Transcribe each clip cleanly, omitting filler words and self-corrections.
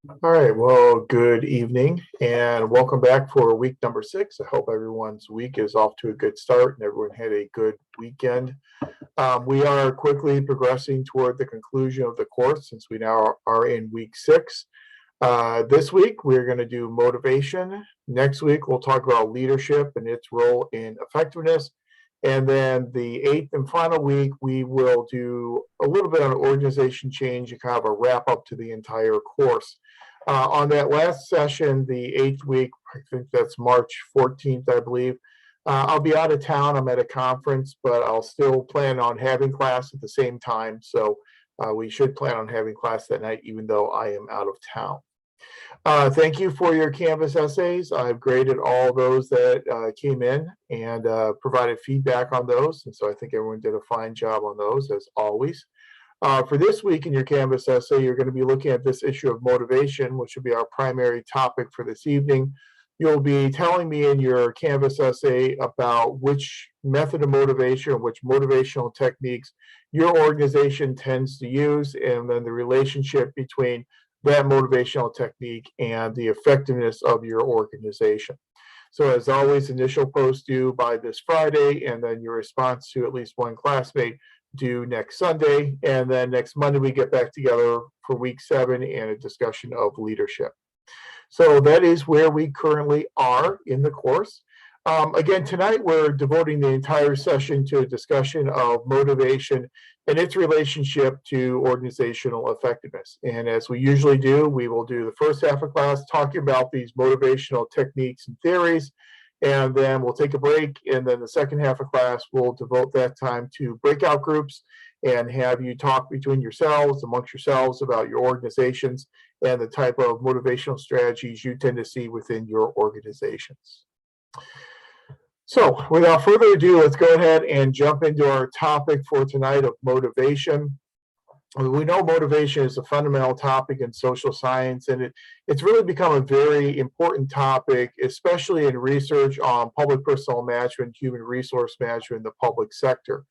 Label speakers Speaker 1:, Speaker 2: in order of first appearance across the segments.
Speaker 1: All right, well, good evening and welcome back for week number 6. I hope everyone's week is off to a good start and everyone had a good weekend. We are quickly progressing toward the conclusion of the course since we now are in week 6. This week, we're going to do motivation. Next week, we'll talk about leadership and its role in effectiveness. And then the 8th and final week, we will do a little bit on organization change and kind of a wrap up to the entire course. On that last session, the 8th week, I think that's March 14th, I believe, I'll be out of town. I'm at a conference, but I'll still plan on having class at the same time. So we should plan on having class that night, even though I am out of town. Thank you for your Canvas essays. I've graded all those that came in and provided feedback on those. And so I think everyone did a fine job on those, as always. For this week in your Canvas essay, you're going to be looking at this issue of motivation, which will be our primary topic for this evening. You'll be telling me in your Canvas essay about which method of motivation, which motivational techniques your organization tends to use, and then the relationship between that motivational technique and the effectiveness of your organization. So as always, initial post due by this Friday, and then your response to at least one classmate due next Sunday. And then next Monday, we get back together for week 7 and a discussion of leadership. So that is where we currently are in the course. Again, tonight we're devoting the entire session to a discussion of motivation and its relationship to organizational effectiveness. And as we usually do, we will do the first half of class talking about these motivational techniques and theories, and then we'll take a break, and then the second half of class we'll devote that time to breakout groups and have you talk between yourselves, amongst yourselves, about your organizations and the type of motivational strategies you tend to see within your organizations. So without further ado, let's go ahead and jump into our topic for tonight of motivation. We know motivation is a fundamental topic in social science, and it's really become a very important topic, especially in research on public personnel management, human resource management in the public sector.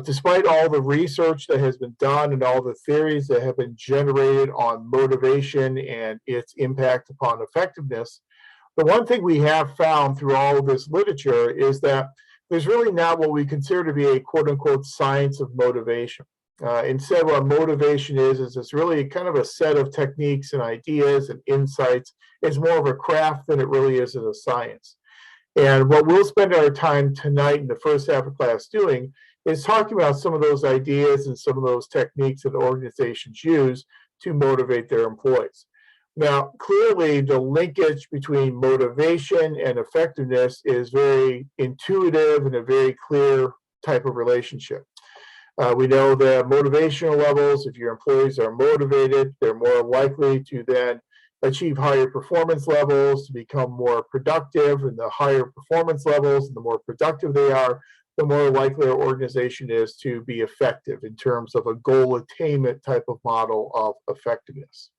Speaker 1: Despite all the research that has been done and all the theories that have been generated on motivation and its impact upon effectiveness, the one thing we have found through all of this literature is that there's really not what we consider to be a quote-unquote science of motivation. Instead, what motivation is it's really kind of a set of techniques and ideas and insights. It's more of a craft than it really is a science. And what we'll spend our time tonight in the first half of class doing is talking about some of those ideas and some of those techniques that organizations use to motivate their employees. Now, clearly, the linkage between motivation and effectiveness is very intuitive and a very clear type of relationship. We know that motivational levels, if your employees are motivated, they're more likely to then achieve higher performance levels, to become more productive, and the higher performance levels and the more productive they are, the more likely our organization is to be effective in terms of a goal attainment type of model of effectiveness.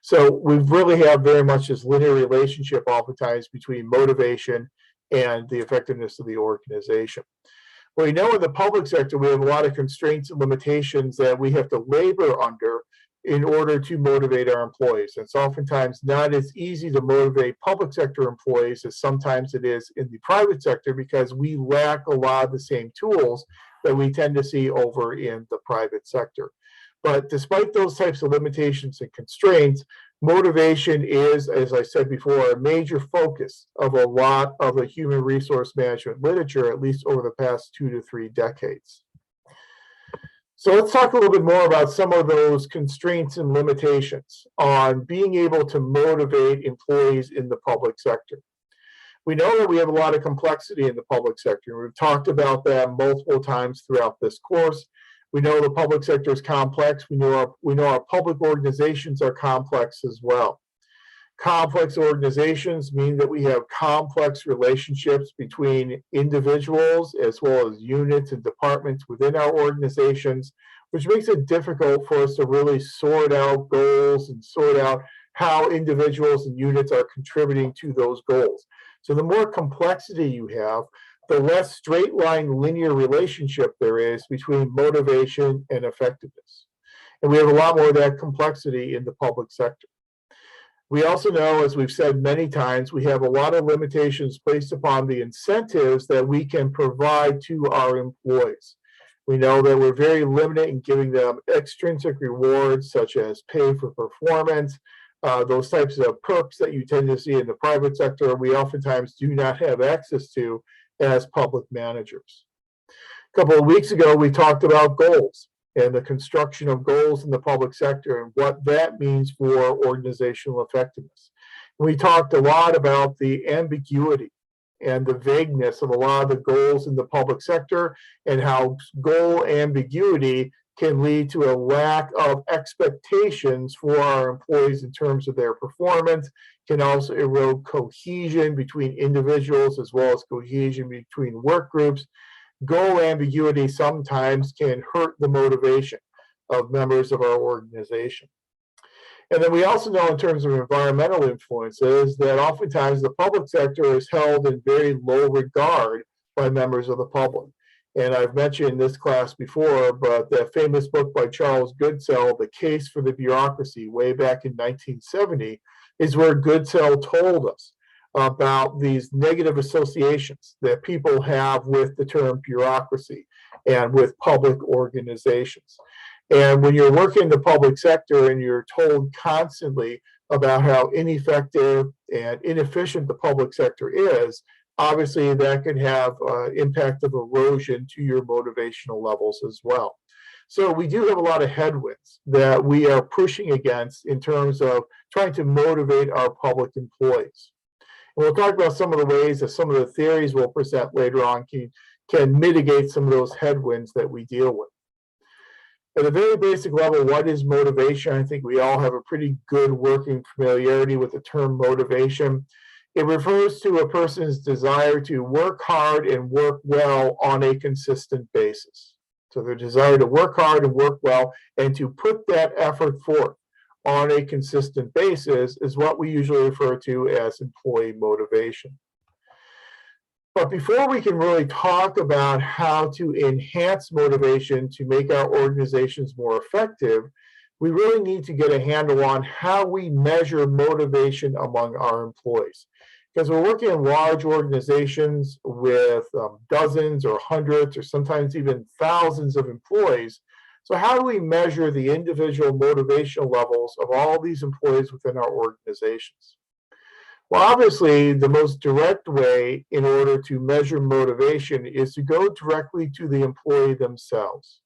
Speaker 1: So we really have very much this linear relationship oftentimes between motivation and the effectiveness of the organization. Well, we know in the public sector, we have a lot of constraints and limitations that we have to labor under in order to motivate our employees. It's oftentimes not as easy to motivate public sector employees as sometimes it is in the private sector because we lack a lot of the same tools that we tend to see over in the private sector. But despite those types of limitations and constraints, motivation is, as I said before, a major focus of a lot of the human resource management literature, at least over the past 2 to 3 decades. So let's talk a little bit more about some of those constraints and limitations on being able to motivate employees in the public sector. We know that we have a lot of complexity in the public sector. We've talked about that multiple times throughout this course. We know the public sector is complex. We know our public organizations are complex as well. Complex organizations mean that we have complex relationships between individuals as well as units and departments within our organizations, which makes it difficult for us to really sort out goals and sort out how individuals and units are contributing to those goals. So the more complexity you have, the less straight line linear relationship there is between motivation and effectiveness. And we have a lot more of that complexity in the public sector. We also know, as we've said many times, we have a lot of limitations placed upon the incentives that we can provide to our employees. We know that we're very limited in giving them extrinsic rewards such as pay for performance, those types of perks that you tend to see in the private sector, we oftentimes do not have access to as public managers. A couple of weeks ago, we talked about goals and the construction of goals in the public sector and what that means for organizational effectiveness. We talked a lot about the ambiguity and the vagueness of a lot of the goals in the public sector and how goal ambiguity can lead to a lack of expectations for our employees in terms of their performance, can also erode cohesion between individuals as well as cohesion between work groups. Goal ambiguity sometimes can hurt the motivation of members of our organization. And then we also know in terms of environmental influences that oftentimes the public sector is held in very low regard by members of the public. And I've mentioned this class before, but that famous book by Charles Goodsell, The Case for the Bureaucracy, way back in 1970, is where Goodsell told us about these negative associations that people have with the term bureaucracy and with public organizations. And when you're working in the public sector and you're told constantly about how ineffective and inefficient the public sector is, obviously that can have impact of erosion to your motivational levels as well. So we do have a lot of headwinds that we are pushing against in terms of trying to motivate our public employees. And we'll talk about some of the ways that some of the theories we'll present later on can mitigate some of those headwinds that we deal with. At a very basic level, what is motivation? I think we all have a pretty good working familiarity with the term motivation. It refers to a person's desire to work hard and work well on a consistent basis. So their desire to work hard and work well and to put that effort forth on a consistent basis is what we usually refer to as employee motivation. But before we can really talk about how to enhance motivation to make our organizations more effective, we really need to get a handle on how we measure motivation among our employees. Because we're working in large organizations with dozens or hundreds or sometimes even thousands of employees. So how do we measure the individual motivational levels of all these employees within our organizations? Well, obviously, the most direct way in order to measure motivation is to go directly to the employee themselves.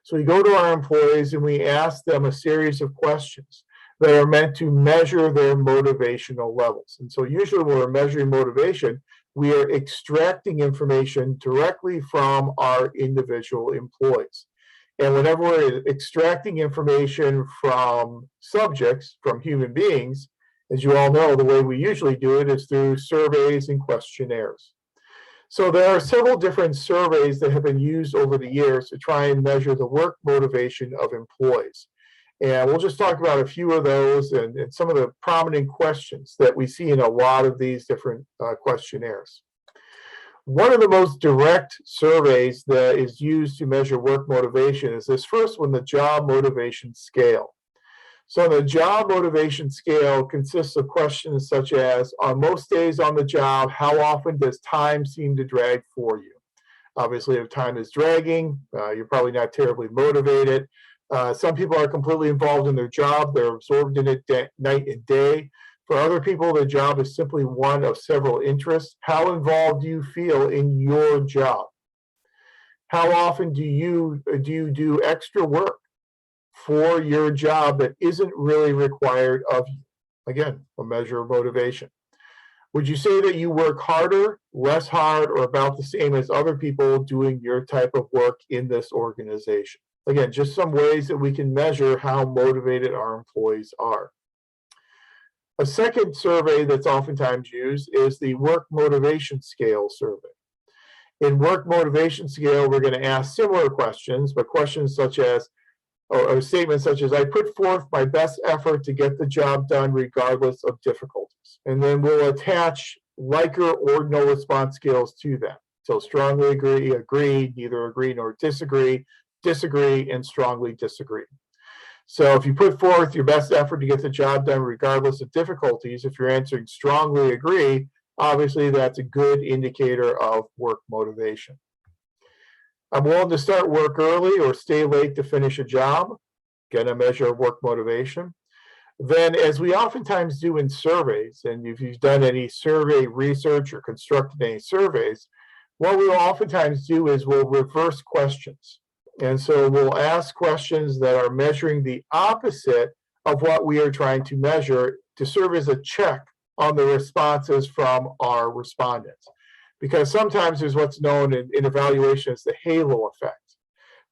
Speaker 1: So we go to our employees and we ask them a series of questions that are meant to measure their motivational levels. And so usually when we're measuring motivation, we are extracting information directly from our individual employees. And whenever we're extracting information from subjects, from human beings, as you all know, the way we usually do it is through surveys and questionnaires. So there are several different surveys that have been used over the years to try and measure the work motivation of employees. And we'll just talk about a few of those and some of the prominent questions that we see in a lot of these different questionnaires. One of the most direct surveys that is used to measure work motivation is this first one, the job motivation scale. So the job motivation scale consists of questions such as, on most days on the job, how often does time seem to drag for you? Obviously, if time is dragging, you're probably not terribly motivated. Some people are completely involved in their job. They're absorbed in it night and day. For other people, the job is simply one of several interests. How involved do you feel in your job? How often do you do extra work for your job that isn't really required of you? Again, a measure of motivation. Would you say that you work harder, less hard, or about the same as other people doing your type of work in this organization? Again, just some ways that we can measure how motivated our employees are. A second survey that's oftentimes used is the work motivation scale survey. In work motivation scale, we're going to ask similar questions, but questions such as, or statements such as, I put forth my best effort to get the job done regardless of difficulties. And then we'll attach like or ordinal response scales to that. So strongly agree, neither agree nor disagree, disagree, and strongly disagree. So if you put forth your best effort to get the job done regardless of difficulties, if you're answering strongly agree, obviously that's a good indicator of work motivation. I'm willing to start work early or stay late to finish a job. Again, a measure of work motivation. Then, as we oftentimes do in surveys, and if you've done any survey research or constructed any surveys, what we'll oftentimes do is we'll reverse questions. And so we'll ask questions that are measuring the opposite of what we are trying to measure to serve as a check on the responses from our respondents. Because sometimes there's what's known in evaluation as the halo effect.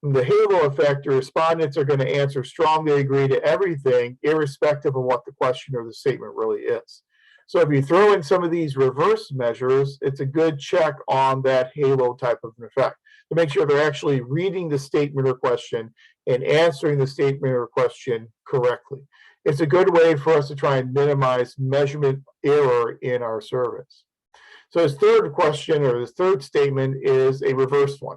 Speaker 1: In the halo effect, the respondents are going to answer strongly agree to everything, irrespective of what the question or the statement really is. So if you throw in some of these reverse measures, it's a good check on that halo type of an effect to make sure they're actually reading the statement or question and answering the statement or question correctly. It's a good way for us to try and minimize measurement error in our surveys. So his third question or his third statement is a reversed one.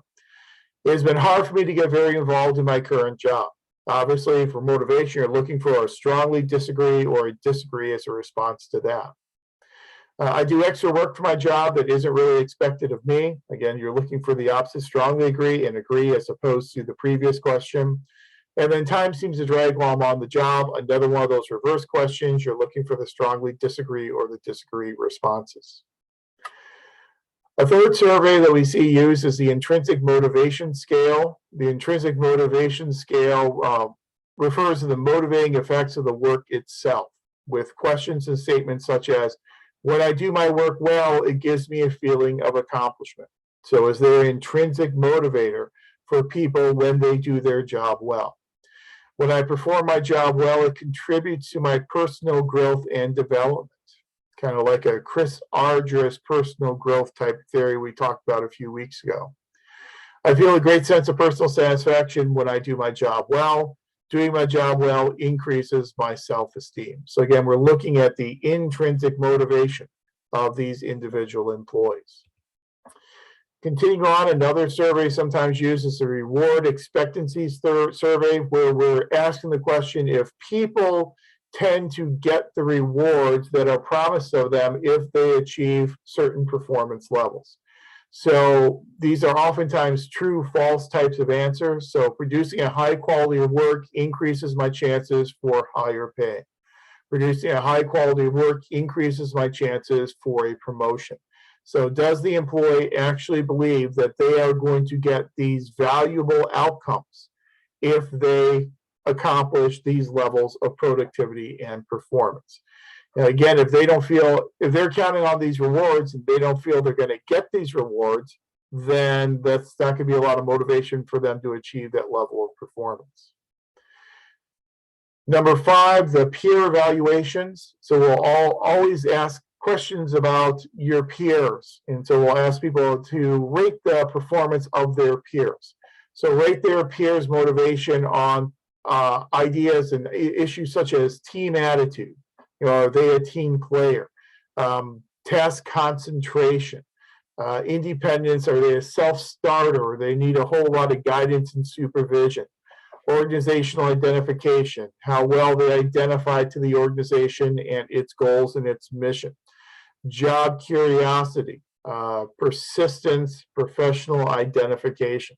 Speaker 1: It has been hard for me to get very involved in my current job. Obviously, for motivation, you're looking for a strongly disagree or a disagree as a response to that. I do extra work for my job that isn't really expected of me. Again, you're looking for the opposite, strongly agree and agree as opposed to the previous question. And then time seems to drag while I'm on the job. Another one of those reverse questions, you're looking for the strongly disagree or the disagree responses. A third survey that we see used is the intrinsic motivation scale. The intrinsic motivation scale refers to the motivating effects of the work itself, with questions and statements such as, when I do my work well, it gives me a feeling of accomplishment. So is there an intrinsic motivator for people when they do their job well? When I perform my job well, it contributes to my personal growth and development. Kind of like a Chris Argyris personal growth type theory we talked about a few weeks ago. I feel a great sense of personal satisfaction when I do my job well. Doing my job well increases my self-esteem. So again, we're looking at the intrinsic motivation of these individual employees. Continuing on, another survey sometimes used is the reward expectancies survey, where we're asking the question if people tend to get the rewards that are promised of them if they achieve certain performance levels. So these are oftentimes true, false types of answers. So producing a high quality of work increases my chances for higher pay. Producing a high quality of work increases my chances for a promotion. So does the employee actually believe that they are going to get these valuable outcomes if they accomplish these levels of productivity and performance? And again, if they're counting on these rewards and they don't feel they're going to get these rewards, then that's not going to be a lot of motivation for them to achieve that level of performance. Number 5, the peer evaluations. So we'll always ask questions about your peers. And so we'll ask people to rate the performance of their peers. So rate their peers' motivation on ideas and issues such as team attitude. Are they a team player? Task concentration, independence. Are they a self-starter? Or they need a whole lot of guidance and supervision? Organizational identification, how well they identify to the organization and its goals and its mission. Job curiosity, persistence, professional identification.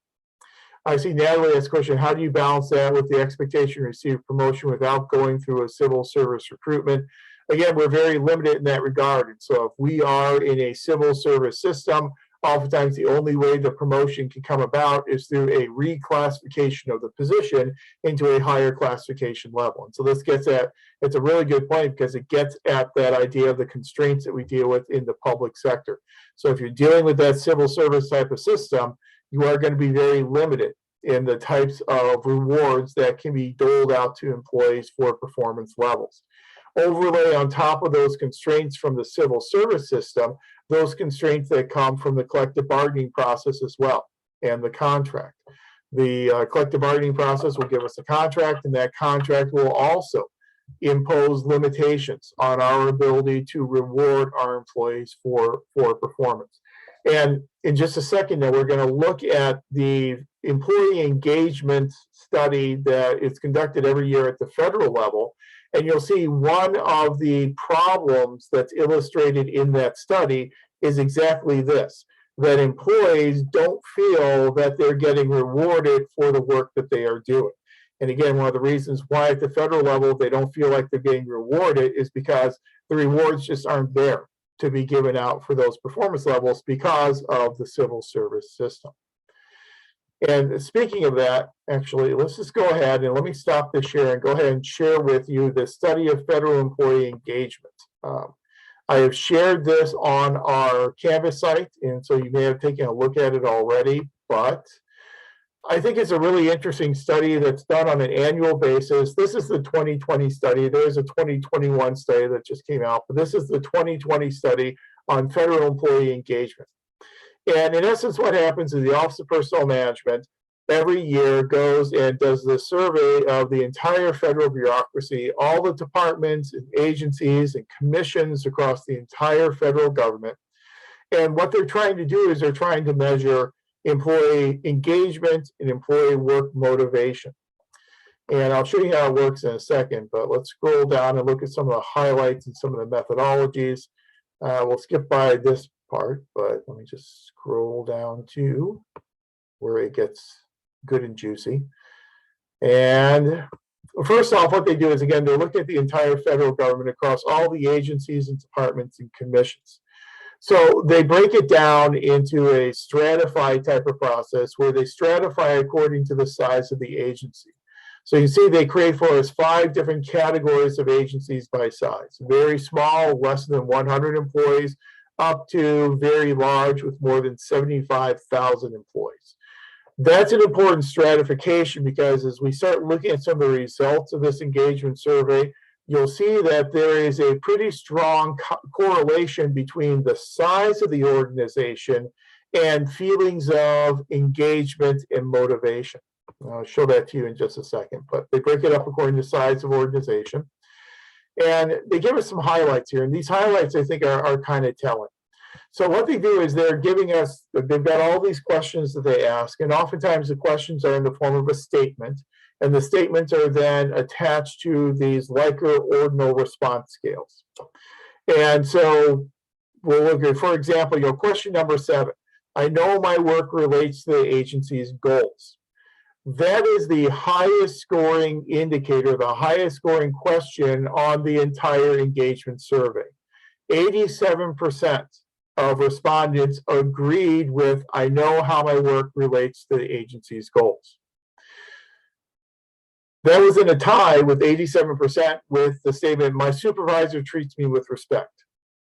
Speaker 1: I see Natalie ask a question, how do you balance that with the expectation to receive promotion without going through a civil service recruitment? Again, we're very limited in that regard. And so if we are in a civil service system, oftentimes the only way the promotion can come about is through a reclassification of the position into a higher classification level. And so this gets at, it's a really good point because it gets at that idea of the constraints that we deal with in the public sector. So if you're dealing with that civil service type of system, you are going to be very limited in the types of rewards that can be doled out to employees for performance levels. Overlay on top of those constraints from the civil service system, those constraints that come from the collective bargaining process as well, and the contract. The collective bargaining process will give us a contract, and that contract will also impose limitations on our ability to reward our employees for performance. And in just a second now, we're going to look at the employee engagement study that is conducted every year at the federal level. And you'll see one of the problems that's illustrated in that study is exactly this, that employees don't feel that they're getting rewarded for the work that they are doing. And again, one of the reasons why at the federal level they don't feel like they're getting rewarded is because the rewards just aren't there to be given out for those performance levels because of the civil service system. And speaking of that, actually, let's just go ahead and let me stop the share and go ahead and share with you the study of federal employee engagement. I have shared this on our Canvas site, and so you may have taken a look at it already, but I think it's a really interesting study that's done on an annual basis. This is the 2020 study. There's a 2021 study that just came out, but this is the 2020 study on federal employee engagement. And in essence, what happens is the Office of Personnel Management every year goes and does the survey of the entire federal bureaucracy, all the departments and agencies and commissions across the entire federal government. And what they're trying to do is they're trying to measure employee engagement and employee work motivation. And I'll show you how it works in a second, but let's scroll down and look at some of the highlights and some of the methodologies. We'll skip by this part, but let me just scroll down to where it gets good and juicy. And first off, what they do is, again, they're looking at the entire federal government across all the agencies and departments and commissions. So they break it down into a stratified type of process where they stratify according to the size of the agency. So you see they create for us 5 different categories of agencies by size. Very small, less than 100 employees, up to very large with more than 75,000 employees. That's an important stratification because as we start looking at some of the results of this engagement survey, you'll see that there is a pretty strong correlation between the size of the organization and feelings of engagement and motivation. I'll show that to you in just a second, but they break it up according to size of organization. And they give us some highlights here, and these highlights I think are kind of telling. So what they do is they're giving us, they've got all these questions that they ask, and oftentimes the questions are in the form of a statement, and the statements are then attached to these Likert ordinal response scales. And so we'll look at, for example, question number 7. I know my work relates to the agency's goals. That is the highest scoring indicator, the highest scoring question on the entire engagement survey. 87% of respondents agreed with, I know how my work relates to the agency's goals. That was in a tie with 87% with the statement, my supervisor treats me with respect.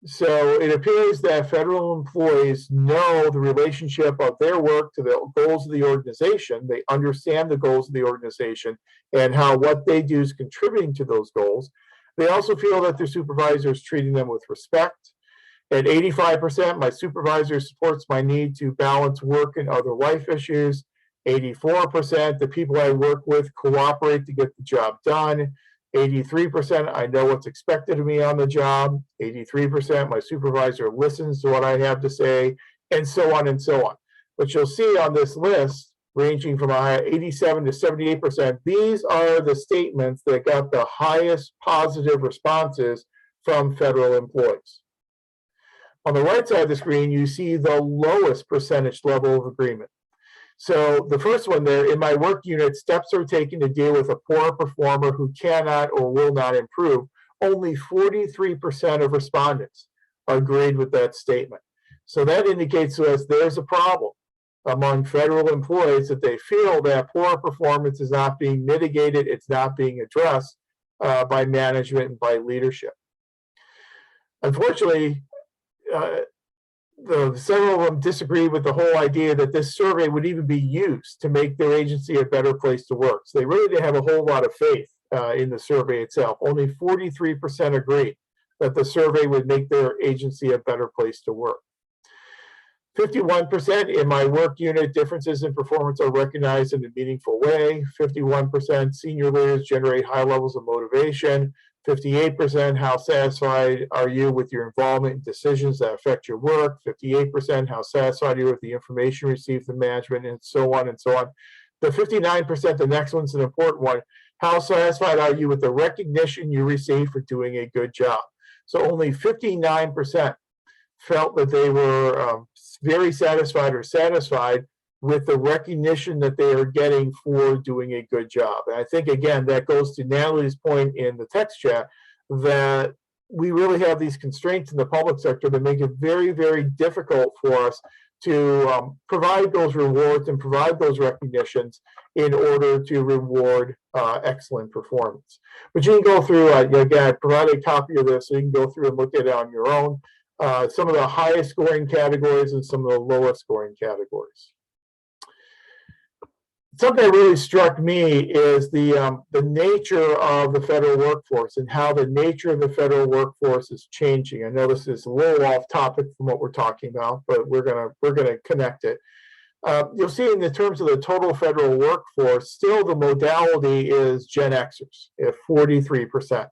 Speaker 1: So it appears that federal employees know the relationship of their work to the goals of the organization. They understand the goals of the organization and how what they do is contributing to those goals. They also feel that their supervisor is treating them with respect. At 85%, my supervisor supports my need to balance work and other life issues. 84%, the people I work with cooperate to get the job done. 83%, I know what's expected of me on the job. 83%, my supervisor listens to what I have to say, and so on and so on. But you'll see on this list, ranging from 87 to 78%, these are the statements that got the highest positive responses from federal employees. On the right side of the screen, you see the lowest percentage level of agreement. So the first one there, in my work unit, steps are taken to deal with a poor performer who cannot or will not improve. Only 43% of respondents agreed with that statement. So that indicates to us there's a problem among federal employees that they feel that poor performance is not being mitigated, it's not being addressed by management and by leadership. Unfortunately, several of them disagree with the whole idea that this survey would even be used to make their agency a better place to work. So they really didn't have a whole lot of faith in the survey itself. Only 43% agreed that the survey would make their agency a better place to work. 51% in my work unit, differences in performance are recognized in a meaningful way. 51% senior leaders generate high levels of motivation. 58%, how satisfied are you with your involvement in decisions that affect your work? 58%, how satisfied are you with the information received from management, and so on and so on. The 59%, the next one's an important one. How satisfied are you with the recognition you receive for doing a good job? So only 59% felt that they were very satisfied or satisfied with the recognition that they are getting for doing a good job. And I think, again, that goes to Natalie's point in the text chat that we really have these constraints in the public sector that make it very, very difficult for us to provide those rewards and provide those recognitions in order to reward excellent performance. But you can go through, again, I provided a copy of this, so you can go through and look at it on your own. Some of the highest scoring categories and some of the lowest scoring categories. Something that really struck me is the nature of the federal workforce and how the nature of the federal workforce is changing. I know this is a little off topic from what we're talking about, but we're gonna connect it. You'll see in the terms of the total federal workforce, still the modality is Gen Xers at 43%.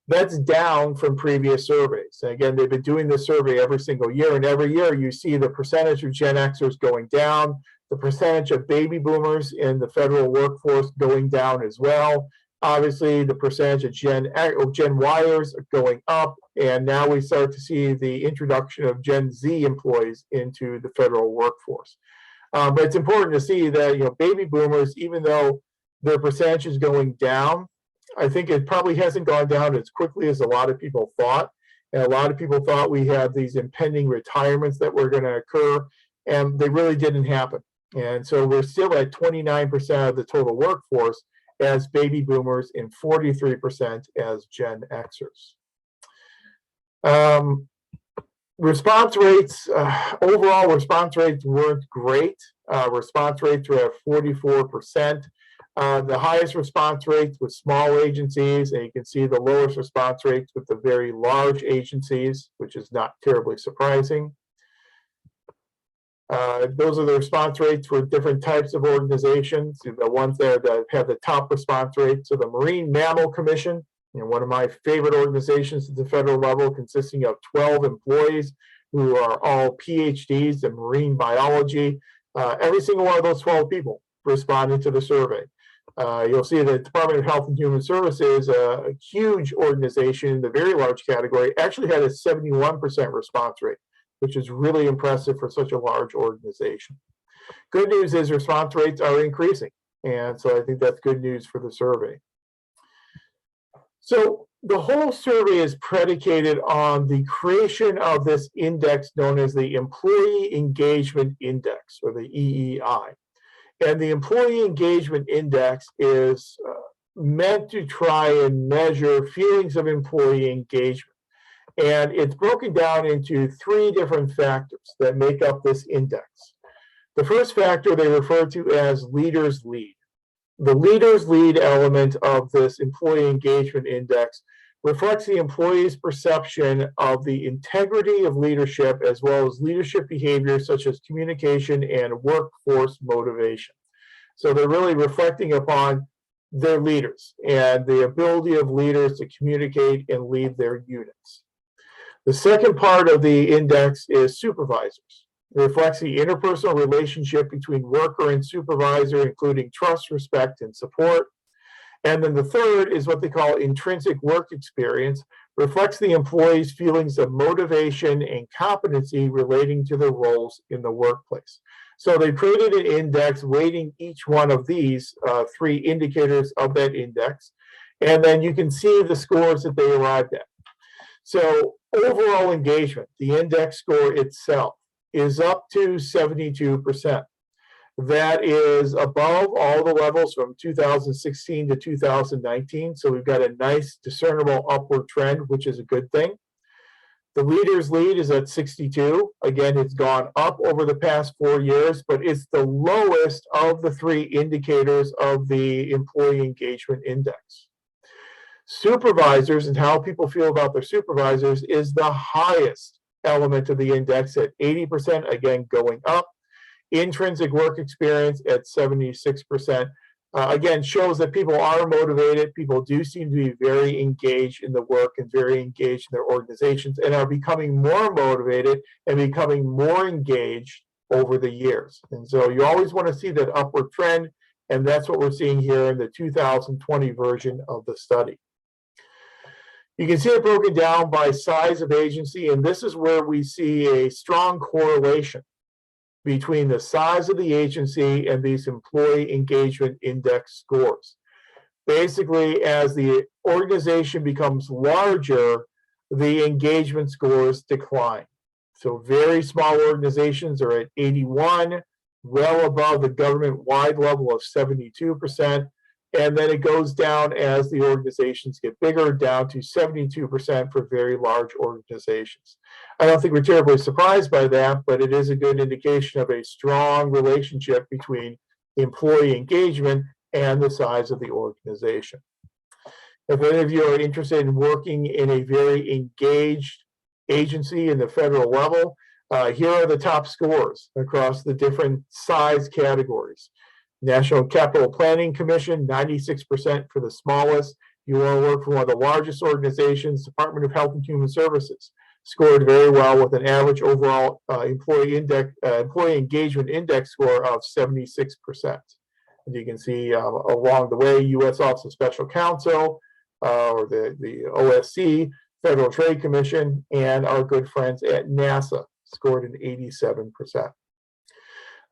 Speaker 1: That's down from previous surveys. And again, they've been doing this survey every single year, and every year you see the percentage of Gen Xers going down, the percentage of baby boomers in the federal workforce going down as well. Obviously, the percentage of Gen Yers are going up, and now we start to see the introduction of Gen Z employees into the federal workforce. But it's important to see that baby boomers, even though their percentage is going down, I think it probably hasn't gone down as quickly as a lot of people thought. And a lot of people thought we had these impending retirements that were going to occur, and they really didn't happen. And so we're still at 29% of the total workforce as baby boomers and 43% as Gen Xers. Response rates, overall response rates weren't great. Response rates were at 44%. The highest response rates with small agencies, and you can see the lowest response rates with the very large agencies, which is not terribly surprising. Those are the response rates for different types of organizations. The ones there that have the top response rate. So the Marine Mammal Commission, one of my favorite organizations at the federal level, consisting of 12 employees who are all PhDs in marine biology. Every single one of those 12 people responded to the survey. You'll see the Department of Health and Human Services, a huge organization in the very large category, actually had a 71% response rate, which is really impressive for such a large organization. Good news is response rates are increasing, and so I think that's good news for the survey. So the whole survey is predicated on the creation of this index known as the Employee Engagement Index, or the EEI. And the Employee Engagement Index is meant to try and measure feelings of employee engagement. And it's broken down into 3 different factors that make up this index. The first factor they refer to as leaders lead. The leaders lead element of this Employee Engagement Index reflects the employee's perception of the integrity of leadership, as well as leadership behaviors such as communication and workforce motivation. So they're really reflecting upon their leaders and the ability of leaders to communicate and lead their units. The second part of the index is supervisors. It reflects the interpersonal relationship between worker and supervisor, including trust, respect, and support. And then the third is what they call intrinsic work experience, reflects the employee's feelings of motivation and competency relating to their roles in the workplace. So they created an index weighting each one of these 3 indicators of that index, and then you can see the scores that they arrived at. So overall engagement, the index score itself, is up to 72%. That is above all the levels from 2016 to 2019. So we've got a nice discernible upward trend, which is a good thing. The leaders lead is at 62. Again, it's gone up over the past 4 years, but it's the lowest of the 3 indicators of the Employee Engagement Index. Supervisors and how people feel about their supervisors is the highest element of the index at 80%, again, going up. Intrinsic work experience at 76%, again, shows that people are motivated. People do seem to be very engaged in the work and very engaged in their organizations and are becoming more motivated and becoming more engaged over the years. And so you always want to see that upward trend, and that's what we're seeing here in the 2020 version of the study. You can see it broken down by size of agency, and this is where we see a strong correlation between the size of the agency and these employee engagement index scores. Basically, as the organization becomes larger, the engagement scores decline. So very small organizations are at 81, well above the government-wide level of 72%. And then it goes down as the organizations get bigger, down to 72% for very large organizations. I don't think we're terribly surprised by that, but it is a good indication of a strong relationship between employee engagement and the size of the organization. If any of you are interested in working in a very engaged agency in the federal level, here are the top scores across the different size categories. National Capital Planning Commission, 96% for the smallest. You want to work for one of the largest organizations, Department of Health and Human Services, scored very well with an average overall employee engagement index score of 76%. And you can see along the way, U.S. Office of Special Counsel, or the OSC, Federal Trade Commission, and our good friends at NASA scored an 87%.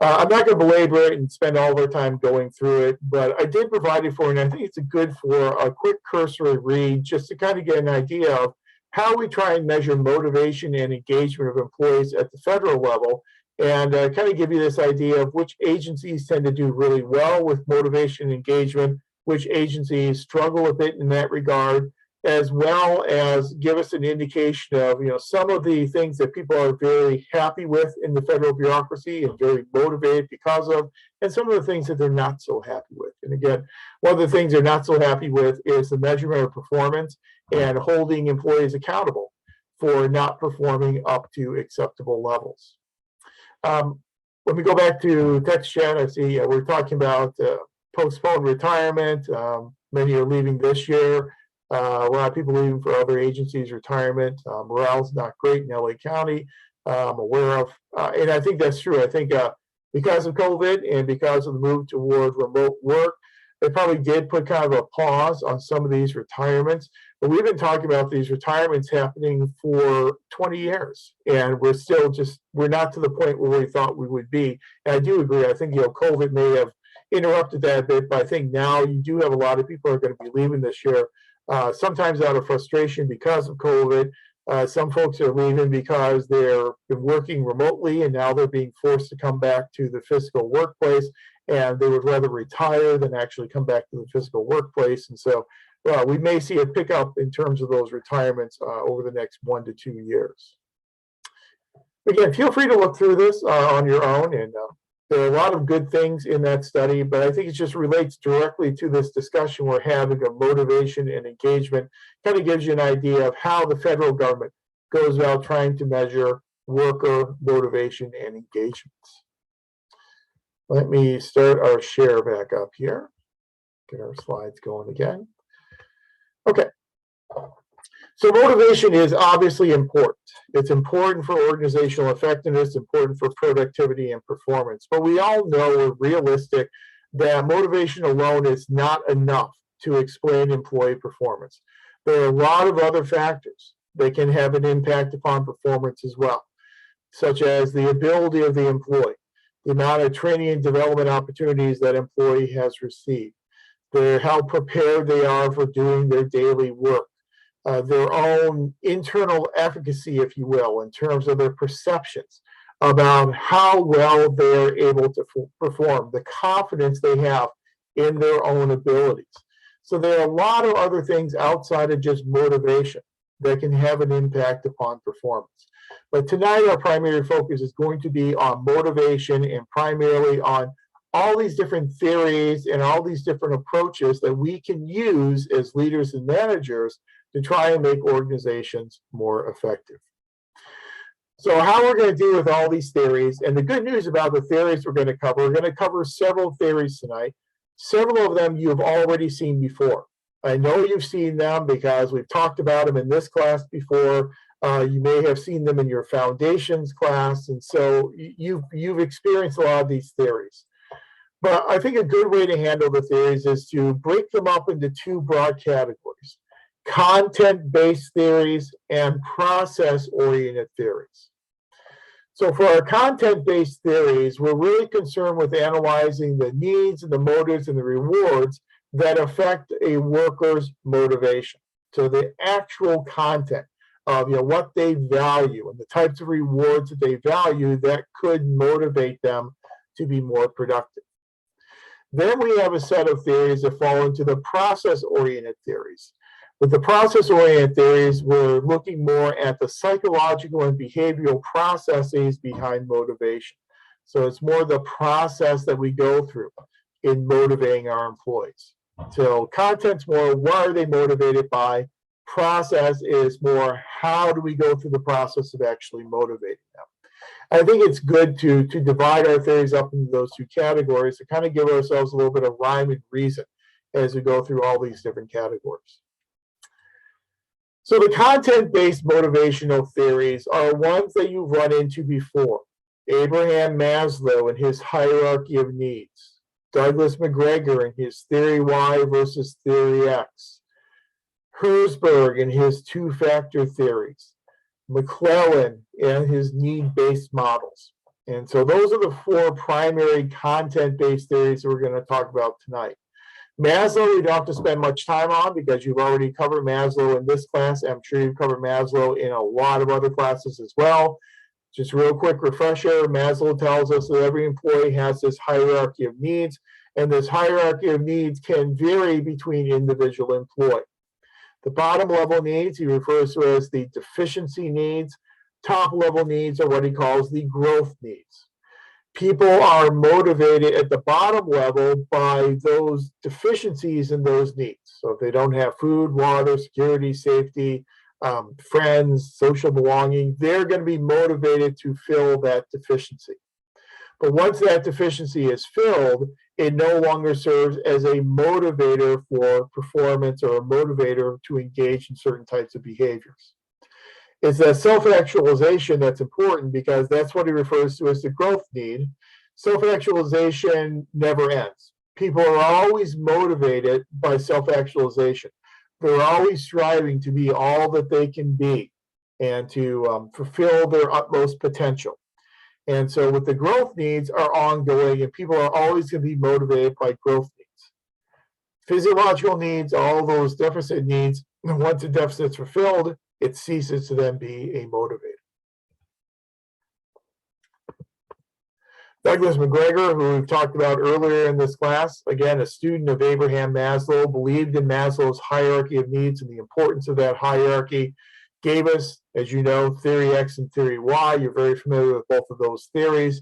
Speaker 1: I'm not going to belabor it and spend all of our time going through it, but I did provide it for you, and I think it's good for a quick cursory read just to kind of get an idea of how we try and measure motivation and engagement of employees at the federal level, and kind of give you this idea of which agencies tend to do really well with motivation and engagement, which agencies struggle a bit in that regard, as well as give us an indication of, some of the things that people are very happy with in the federal bureaucracy and very motivated because of, and some of the things that they're not so happy with. And again, one of the things they're not so happy with is the measurement of performance and holding employees accountable for not performing up to acceptable levels. When we go back to text chat, I see we're talking about postponed retirement. Many are leaving this year. A lot of people leaving for other agencies' retirement. Morale's not great in LA County. I'm aware of, and I think that's true. I think because of COVID and because of the move toward remote work, they probably did put kind of a pause on some of these retirements. But we've been talking about these retirements happening for 20 years, and we're still we're not to the point where we thought we would be. And I do agree. I think COVID may have interrupted that a bit, but I think now you do have a lot of people who are going to be leaving this year. Sometimes out of frustration because of COVID. Some folks are leaving because they've been working remotely and now they're being forced to come back to the physical workplace, and they would rather retire than actually come back to the physical workplace. And so we may see a pickup in terms of those retirements over the next 1 to 2 years. Again, feel free to look through this on your own, and there are a lot of good things in that study, but I think it just relates directly to this discussion we're having of motivation and engagement. Kind of gives you an idea of how the federal government goes about trying to measure worker motivation and engagement. Let me start our share back up here. Get our slides going again. Okay. So motivation is obviously important. It's important for organizational effectiveness, important for productivity and performance. But we all know, we're realistic, that motivation alone is not enough to explain employee performance. There are a lot of other factors that can have an impact upon performance as well, such as the ability of the employee, the amount of training and development opportunities that employee has received, how prepared they are for doing their daily work, their own internal efficacy, if you will, in terms of their perceptions about how well they're able to perform, the confidence they have in their own abilities. So there are a lot of other things outside of just motivation that can have an impact upon performance. But tonight, our primary focus is going to be on motivation and primarily on all these different theories and all these different approaches that we can use as leaders and managers to try and make organizations more effective. So how we're going to deal with all these theories, and the good news about the theories we're going to cover several theories tonight. Several of them you've already seen before. I know you've seen them because we've talked about them in this class before. You may have seen them in your foundations class, and so you've experienced a lot of these theories. But I think a good way to handle the theories is to break them up into two broad categories: content-based theories and process-oriented theories. So for our content-based theories, we're really concerned with analyzing the needs and the motives and the rewards that affect a worker's motivation. So the actual content of what they value and the types of rewards that they value that could motivate them to be more productive. Then we have a set of theories that fall into the process-oriented theories. With the process-oriented theories, we're looking more at the psychological and behavioral processes behind motivation. So it's more the process that we go through in motivating our employees. So content's more, what are they motivated by? Process is more, how do we go through the process of actually motivating them? I think it's good to divide our theories up into those two categories to kind of give ourselves a little bit of rhyme and reason as we go through all these different categories. So the content-based motivational theories are ones that you've run into before. Abraham Maslow and his hierarchy of needs. Douglas McGregor and his theory Y versus theory X. Herzberg and his two-factor theories. McClellan and his need-based models. And so those are the four primary content-based theories that we're going to talk about tonight. Maslow, you don't have to spend much time on because you've already covered Maslow in this class. I'm sure you've covered Maslow in a lot of other classes as well. Just real quick refresher, Maslow tells us that every employee has this hierarchy of needs, and this hierarchy of needs can vary between individual employees. The bottom level needs he refers to as the deficiency needs. Top level needs are what he calls the growth needs. People are motivated at the bottom level by those deficiencies in those needs. So if they don't have food, water, security, safety, friends, social belonging, they're going to be motivated to fill that deficiency. But once that deficiency is filled, it no longer serves as a motivator for performance or a motivator to engage in certain types of behaviors. It's that self-actualization that's important because that's what he refers to as the growth need. Self-actualization never ends. People are always motivated by self-actualization. They're always striving to be all that they can be and to fulfill their utmost potential. And so with the growth needs are ongoing, and people are always going to be motivated by growth needs. Physiological needs, all those deficit needs, once the deficit's fulfilled, it ceases to then be a motivator. Douglas McGregor, who we've talked about earlier in this class, again, a student of Abraham Maslow, believed in Maslow's hierarchy of needs and the importance of that hierarchy, gave us, as you know, theory X and theory Y. You're very familiar with both of those theories.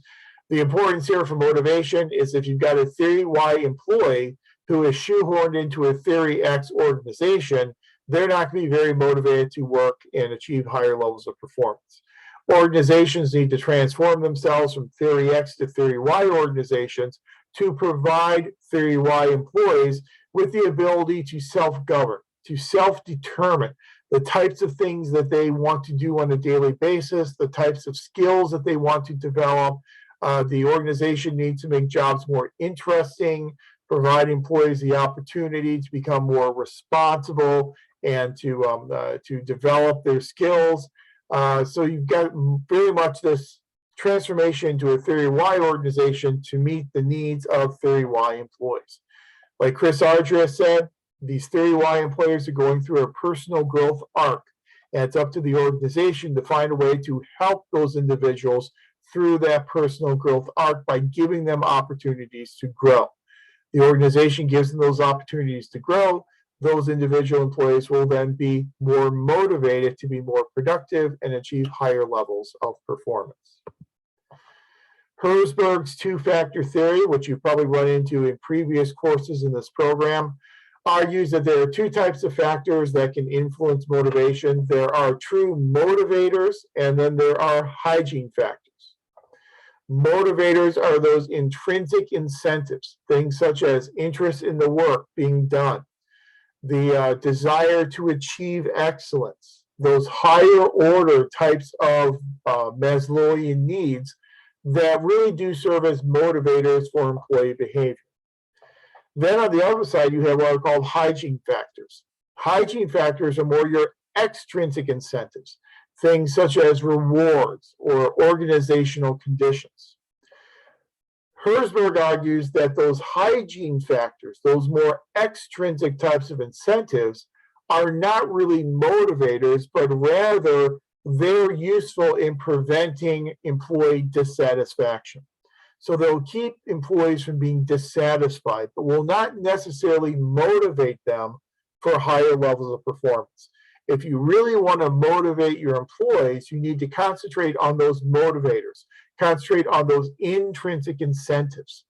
Speaker 1: The importance here for motivation is if you've got a theory Y employee who is shoehorned into a theory X organization, they're not going to be very motivated to work and achieve higher levels of performance. Organizations need to transform themselves from theory X to theory Y organizations to provide theory Y employees with the ability to self-govern, to self-determine the types of things that they want to do on a daily basis, the types of skills that they want to develop. The organization needs to make jobs more interesting, provide employees the opportunity to become more responsible and to develop their skills. So you've got very much this transformation into a theory Y organization to meet the needs of theory Y employees. Like Chris Ardress said, these theory Y employees are going through a personal growth arc, and it's up to the organization to find a way to help those individuals through that personal growth arc by giving them opportunities to grow. The organization gives them those opportunities to grow. Those individual employees will then be more motivated to be more productive and achieve higher levels of performance. Herzberg's two-factor theory, which you've probably run into in previous courses in this program, argues that there are two types of factors that can influence motivation. There are true motivators, and then there are hygiene factors. Motivators are those intrinsic incentives, things such as interest in the work being done, the desire to achieve excellence, those higher order types of Maslowian needs that really do serve as motivators for employee behavior. Then on the other side, you have what are called hygiene factors. Hygiene factors are more your extrinsic incentives, things such as rewards or organizational conditions. Herzberg argues that those hygiene factors, those more extrinsic types of incentives, are not really motivators, but rather they're useful in preventing employee dissatisfaction. So they'll keep employees from being dissatisfied, but will not necessarily motivate them for higher levels of performance. If you really want to motivate your employees, you need to concentrate on those motivators, concentrate on those intrinsic incentives.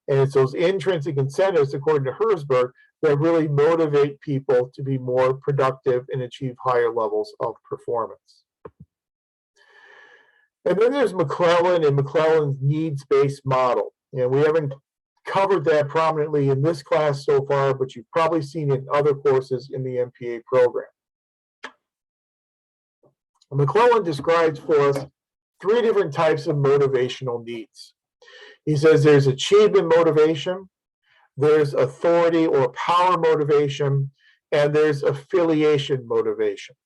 Speaker 1: And it's those intrinsic incentives, according to Herzberg, that really motivate people to be more productive and achieve higher levels of performance. And then there's McClellan and McClellan's needs-based model. And we haven't covered that prominently in this class so far, but you've probably seen it in other courses in the MPA program. McClellan describes for us 3 different types of motivational needs. He says there's achievement motivation, there's authority or power motivation, and there's affiliation motivation.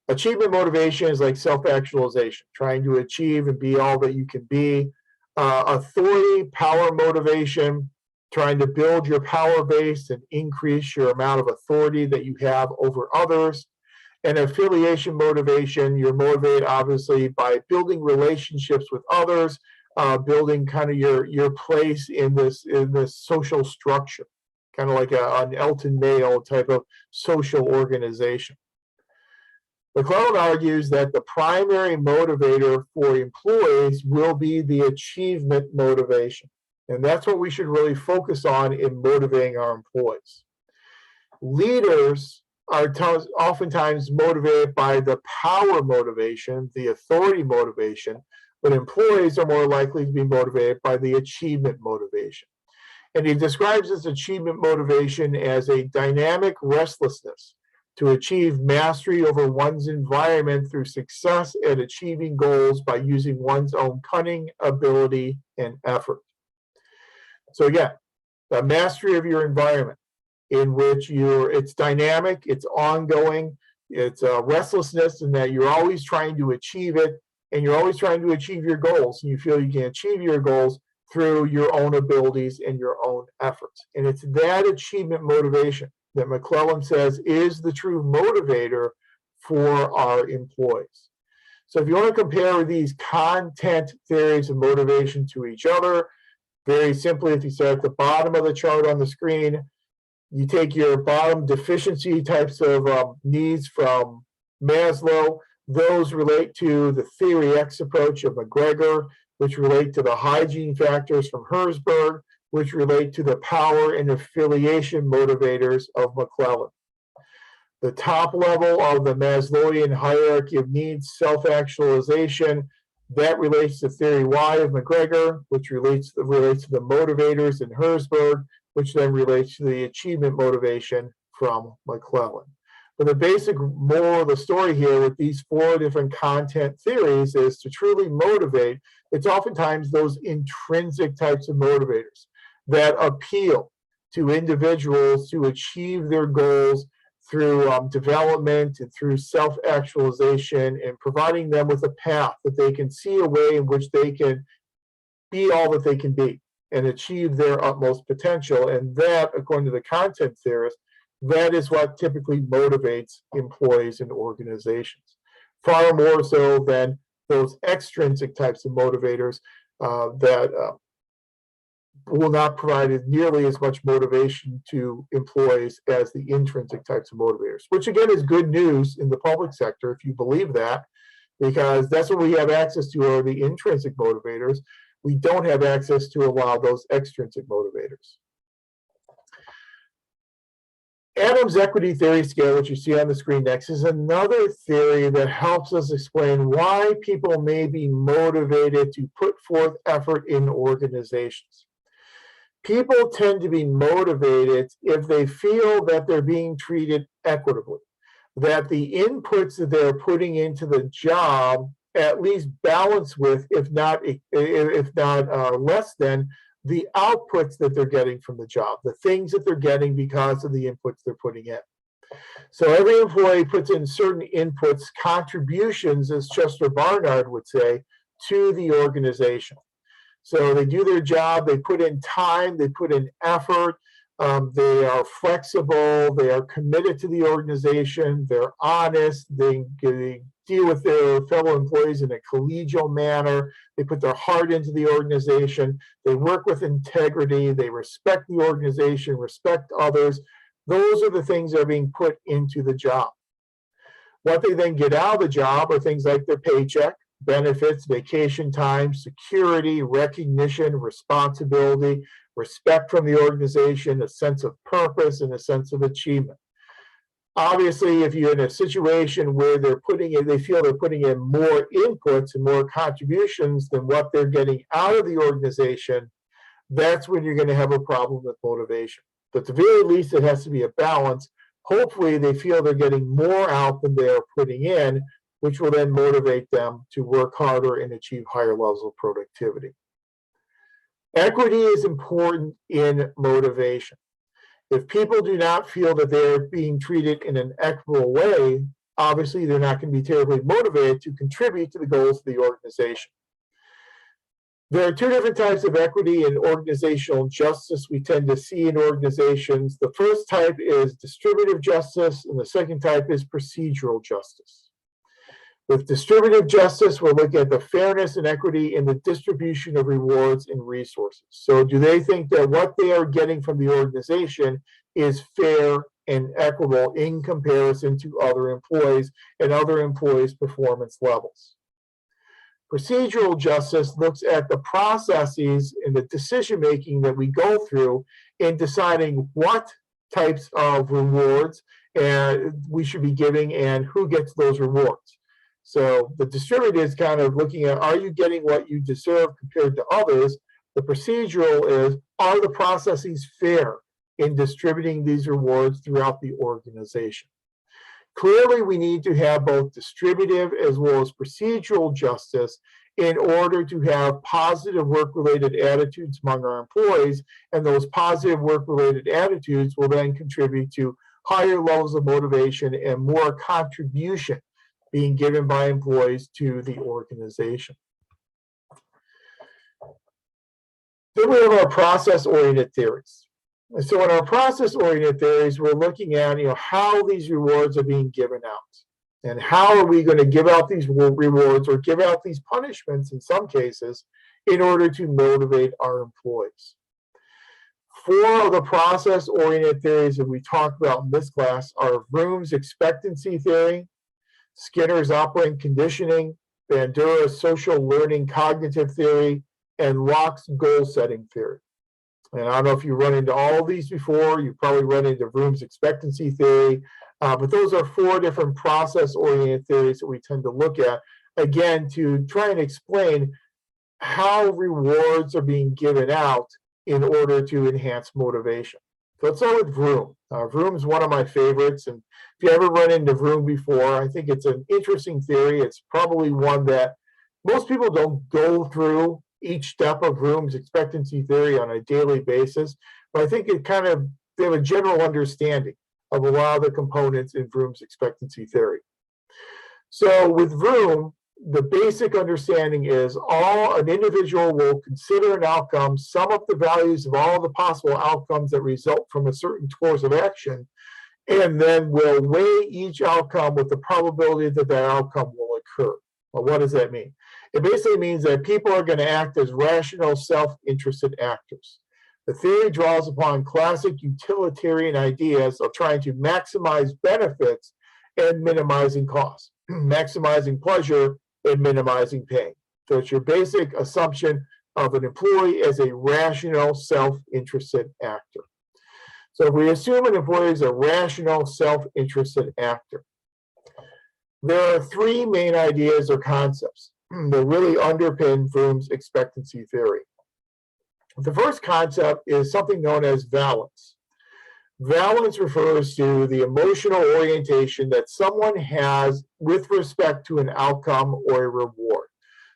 Speaker 1: Achievement motivation is like self-actualization, trying to achieve and be all that you can be. Authority, power motivation, trying to build your power base and increase your amount of authority that you have over others. And affiliation motivation, you're motivated obviously by building relationships with others, building kind of your place in this social structure, kind of like an Elton Mayo type of social organization. McClellan argues that the primary motivator for employees will be the achievement motivation. And that's what we should really focus on in motivating our employees. Leaders are oftentimes motivated by the power motivation, the authority motivation, but employees are more likely to be motivated by the achievement motivation. And he describes this achievement motivation as a dynamic restlessness to achieve mastery over one's environment through success at achieving goals by using one's own cunning, ability, and effort. So again, the mastery of your environment, in which it's dynamic, it's ongoing, it's restlessness in that you're always trying to achieve it, and you're always trying to achieve your goals, and you feel you can achieve your goals through your own abilities and your own efforts. And it's that achievement motivation that McClellan says is the true motivator for our employees. So if you want to compare these content theories of motivation to each other, very simply, if you start at the bottom of the chart on the screen, you take your bottom deficiency types of needs from Maslow. Those relate to the Theory X approach of McGregor, which relate to the hygiene factors from Herzberg, which relate to the power and affiliation motivators of McClellan. The top level of the Maslowian hierarchy of needs, self-actualization, that relates to Theory Y of McGregor, which relates to the motivators in Herzberg, which then relates to the achievement motivation from McClellan. But the basic moral of the story here with these 4 different content theories is to truly motivate, it's oftentimes those intrinsic types of motivators that appeal to individuals to achieve their goals through development and through self-actualization, and providing them with a path that they can see a way in which they can be all that they can be and achieve their utmost potential. And that, according to the content theorist, that is what typically motivates employees and organizations, far more so than those extrinsic types of motivators that will not provide nearly as much motivation to employees as the intrinsic types of motivators, which again is good news in the public sector if you believe that, because that's what we have access to are the intrinsic motivators. We don't have access to allow those extrinsic motivators. Adams' equity theory scale, which you see on the screen next, is another theory that helps us explain why people may be motivated to put forth effort in organizations. People tend to be motivated if they feel that they're being treated equitably, that the inputs that they're putting into the job at least balance with, if not less than, the outputs that they're getting from the job, the things that they're getting because of the inputs they're putting in. So every employee puts in certain inputs, contributions, as Chester Barnard would say, to the organization. So they do their job, they put in time, they put in effort, they are flexible, they are committed to the organization, they're honest, they deal with their fellow employees in a collegial manner, they put their heart into the organization, they work with integrity, they respect the organization, respect others. Those are the things that are being put into the job. What they then get out of the job are things like their paycheck, benefits, vacation time, security, recognition, responsibility, respect from the organization, a sense of purpose, and a sense of achievement. Obviously, if you're in a situation where they feel they're putting in more inputs and more contributions than what they're getting out of the organization, that's when you're going to have a problem with motivation. But at the very least, it has to be a balance. Hopefully, they feel they're getting more out than they are putting in, which will then motivate them to work harder and achieve higher levels of productivity. Equity is important in motivation. If people do not feel that they're being treated in an equitable way, obviously they're not going to be terribly motivated to contribute to the goals of the organization. There are two different types of equity and organizational justice we tend to see in organizations. The first type is distributive justice, and the second type is procedural justice. With distributive justice, we're looking at the fairness and equity in the distribution of rewards and resources. So do they think that what they are getting from the organization is fair and equitable in comparison to other employees and other employees' performance levels? Procedural justice looks at the processes and the decision-making that we go through in deciding what types of rewards we should be giving and who gets those rewards. So the distributive is kind of looking at, are you getting what you deserve compared to others? The procedural is, are the processes fair in distributing these rewards throughout the organization? Clearly, we need to have both distributive as well as procedural justice in order to have positive work-related attitudes among our employees, and those positive work-related attitudes will then contribute to higher levels of motivation and more contribution being given by employees to the organization. Then we have our process-oriented theories. And so in our process-oriented theories, we're looking at how these rewards are being given out. And how are we going to give out these rewards or give out these punishments in some cases in order to motivate our employees. Four of the process-oriented theories that we talked about in this class are Vroom's expectancy theory, Skinner's operant conditioning, Bandura's social learning cognitive theory, and Locke's goal setting theory. And I don't know if you run into all of these before, you probably run into Vroom's expectancy theory, but those are four different process-oriented theories that we tend to look at, again, to try and explain how rewards are being given out in order to enhance motivation. So let's start with Vroom. Vroom is one of my favorites, and if you ever run into Vroom before, I think it's an interesting theory. It's probably one that most people don't go through each step of Vroom's expectancy theory on a daily basis, but I think they have a general understanding of a lot of the components in Vroom's expectancy theory. So with Vroom, the basic understanding is an individual will consider an outcome, sum up the values of all the possible outcomes that result from a certain course of action, and then will weigh each outcome with the probability that that outcome will occur. Well, what does that mean? It basically means that people are going to act as rational, self-interested actors. The theory draws upon classic utilitarian ideas of trying to maximize benefits and minimizing costs, maximizing pleasure and minimizing pain. So it's your basic assumption of an employee as a rational, self-interested actor. So if we assume an employee is a rational, self-interested actor, there are three main ideas or concepts that really underpin Vroom's expectancy theory. The first concept is something known as valence. Valence refers to the emotional orientation that someone has with respect to an outcome or a reward.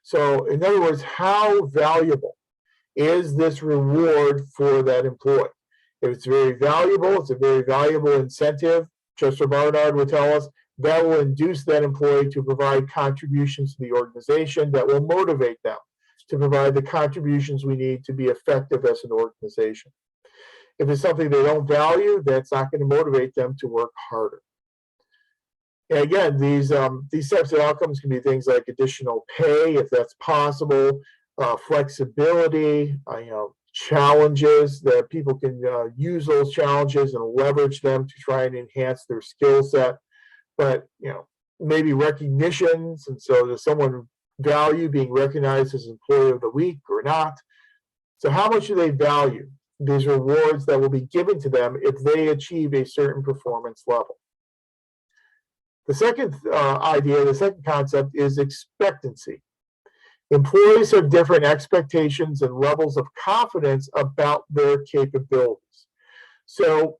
Speaker 1: So, in other words, how valuable is this reward for that employee? If it's very valuable, it's a very valuable incentive, Chester Barnard would tell us, that will induce that employee to provide contributions to the organization that will motivate them to provide the contributions we need to be effective as an organization. If it's something they don't value, that's not going to motivate them to work harder. And again, these types of outcomes can be things like additional pay, if that's possible, flexibility, challenges that people can use those challenges and leverage them to try and enhance their skill set. But maybe recognitions, and so does someone value being recognized as employee of the week or not? So how much do they value these rewards that will be given to them if they achieve a certain performance level? The second idea, the second concept is expectancy. Employees have different expectations and levels of confidence about their capabilities. So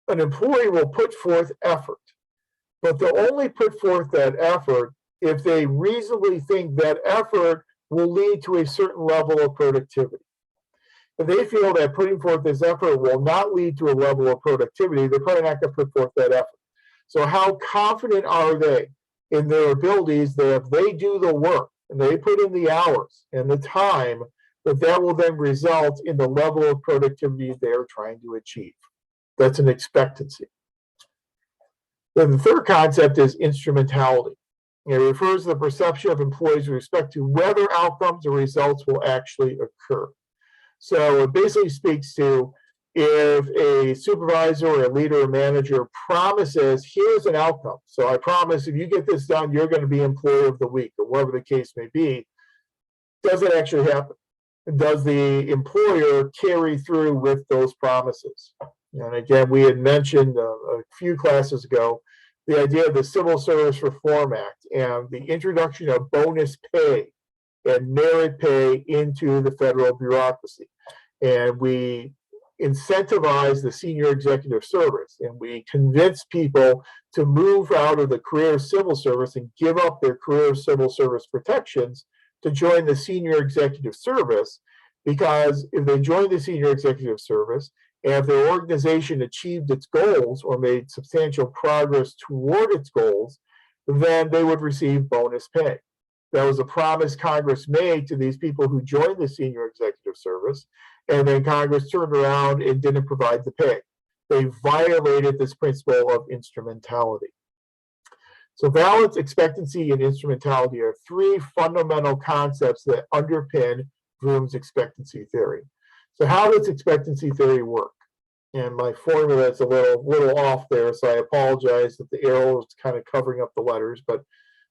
Speaker 1: an employee will put forth effort, but they'll only put forth that effort if they reasonably think that effort will lead to a certain level of productivity. If they feel that putting forth this effort will not lead to a level of productivity, they're probably not going to put forth that effort. So how confident are they in their abilities that if they do the work and they put in the hours and the time, that will then result in the level of productivity they're trying to achieve? That's an expectancy. Then the third concept is instrumentality. It refers to the perception of employees with respect to whether outcomes or results will actually occur. So it basically speaks to if a supervisor or a leader or manager promises, here's an outcome. So I promise if you get this done, you're going to be employee of the week, or whatever the case may be. Does it actually happen? Does the employer carry through with those promises? And again, we had mentioned a few classes ago the idea of the Civil Service Reform Act and the introduction of bonus pay and merit pay into the federal bureaucracy. And we incentivize the senior executive service, and we convince people to move out of the career civil service and give up their career civil service protections to join the senior executive service, because if they join the senior executive service, and if their organization achieved its goals or made substantial progress toward its goals, then they would receive bonus pay. That was a promise Congress made to these people who joined the senior executive service, and then Congress turned around and didn't provide the pay. They violated this principle of instrumentality. So valence, expectancy, and instrumentality are three fundamental concepts that underpin Vroom's expectancy theory. So how does expectancy theory work? And my formula is a little off there, so I apologize that the arrow is kind of covering up the letters, but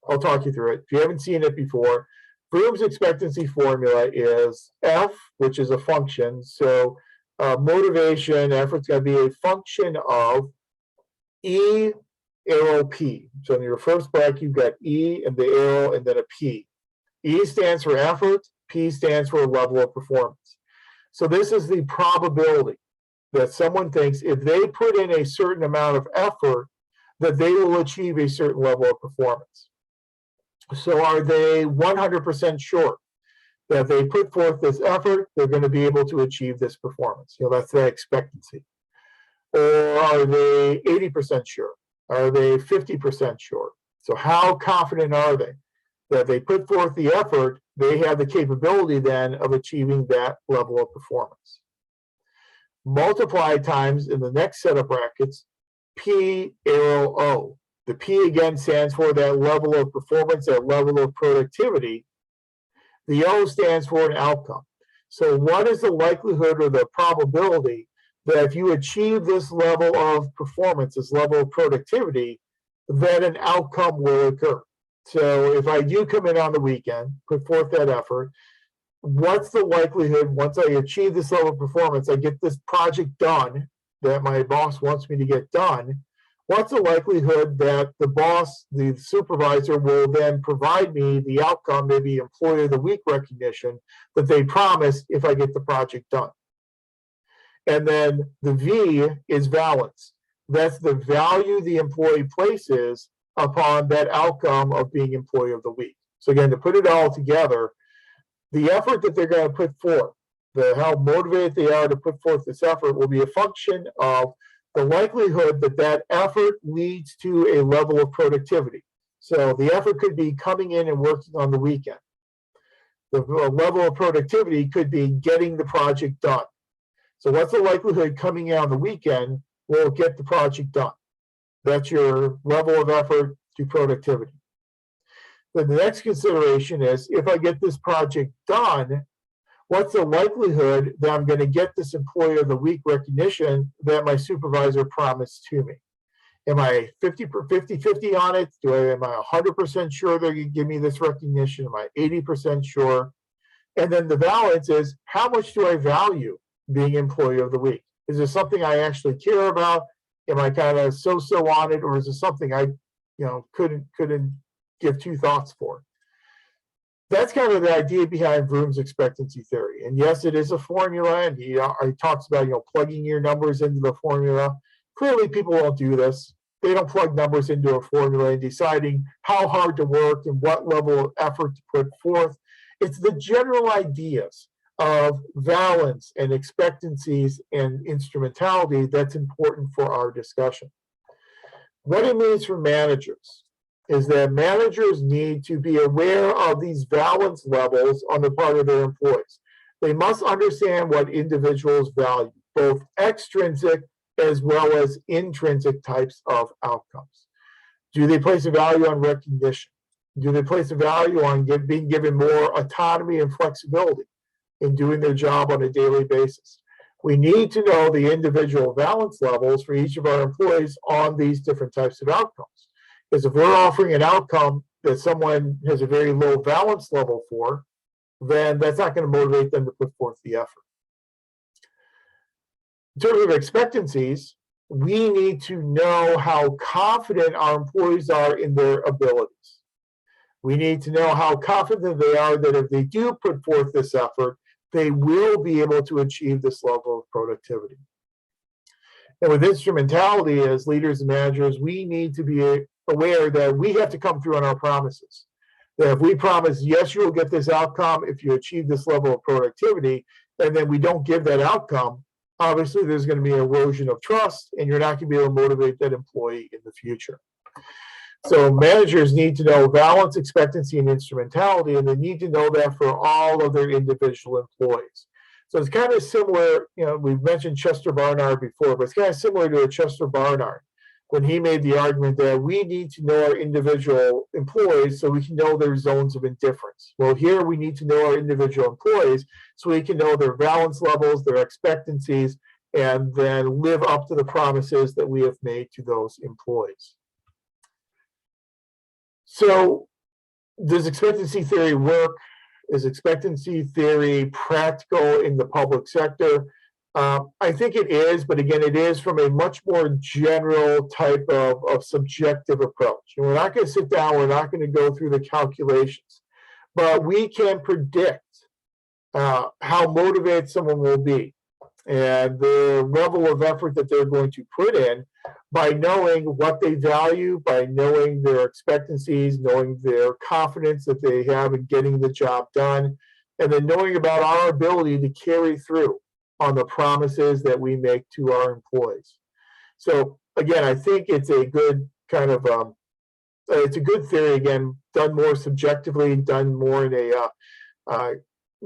Speaker 1: I'll talk you through it. If you haven't seen it before, Vroom's expectancy formula is F, which is a function. So motivation, effort's got to be a function of E arrow P. So in your first block, you've got E and the arrow and then a P. E stands for effort, P stands for level of performance. So this is the probability that someone thinks if they put in a certain amount of effort, that they will achieve a certain level of performance. So are they 100% sure that if they put forth this effort, they're going to be able to achieve this performance? That's their expectancy. Or are they 80% sure? Are they 50% sure? So how confident are they that if they put forth the effort, they have the capability then of achieving that level of performance? Multiply times in the next set of brackets, P arrow O. The P again stands for that level of performance, that level of productivity. The O stands for an outcome. So what is the likelihood or the probability that if you achieve this level of performance, this level of productivity, that an outcome will occur? So if I do come in on the weekend, put forth that effort, what's the likelihood once I achieve this level of performance, I get this project done, that my boss wants me to get done, what's the likelihood that the boss, the supervisor, will then provide me the outcome, maybe Employee of the Week recognition, that they promised if I get the project done? And then the V is valence. That's the value the employee places upon that outcome of being Employee of the Week. So again, to put it all together, the effort that they're going to put forth, how motivated they are to put forth this effort, will be a function of the likelihood that that effort leads to a level of productivity. So the effort could be coming in and working on the weekend. The level of productivity could be getting the project done. So what's the likelihood coming in on the weekend will get the project done? That's your level of effort to productivity. Then the next consideration is, if I get this project done, what's the likelihood that I'm going to get this Employee of the Week recognition that my supervisor promised to me? Am I 50-50 on it? Am I 100% sure they're going to give me this recognition? Am I 80% sure? And then the valence is, how much do I value being Employee of the Week? Is this something I actually care about? Am I kind of so-so on it, or is it something I, couldn't give two thoughts for? That's kind of the idea behind Vroom's expectancy theory. And yes, it is a formula, and he talks about plugging your numbers into the formula. Clearly, people won't do this. They don't plug numbers into a formula and deciding how hard to work and what level of effort to put forth. It's the general ideas of valence and expectancies and instrumentality that's important for our discussion. What it means for managers is that managers need to be aware of these valence levels on the part of their employees. They must understand what individuals value, both extrinsic as well as intrinsic types of outcomes. Do they place a value on recognition? Do they place a value on being given more autonomy and flexibility in doing their job on a daily basis? We need to know the individual valence levels for each of our employees on these different types of outcomes. Because if we're offering an outcome that someone has a very low valence level for, then that's not going to motivate them to put forth the effort. In terms of expectancies, we need to know how confident our employees are in their abilities. We need to know how confident they are that if they do put forth this effort, they will be able to achieve this level of productivity. And with instrumentality as leaders and managers, we need to be aware that we have to come through on our promises. That if we promise, yes, you will get this outcome if you achieve this level of productivity, and then we don't give that outcome, obviously there's going to be erosion of trust, and you're not going to be able to motivate that employee in the future. So managers need to know valence, expectancy, and instrumentality, and they need to know that for all of their individual employees. So it's kind of similar, we've mentioned Chester Barnard before, but it's kind of similar to a Chester Barnard when he made the argument that we need to know our individual employees so we can know their zones of indifference. Well, here we need to know our individual employees so we can know their valence levels, their expectancies, and then live up to the promises that we have made to those employees. So does expectancy theory work? Is expectancy theory practical in the public sector? I think it is, but again, it is from a much more general type of subjective approach. And we're not going to sit down, we're not going to go through the calculations, but we can predict how motivated someone will be and the level of effort that they're going to put in by knowing what they value, by knowing their expectancies, knowing their confidence that they have in getting the job done, and then knowing about our ability to carry through on the promises that we make to our employees. So again, I think it's a good kind of, it's a good theory, again, done more subjectively, done more in a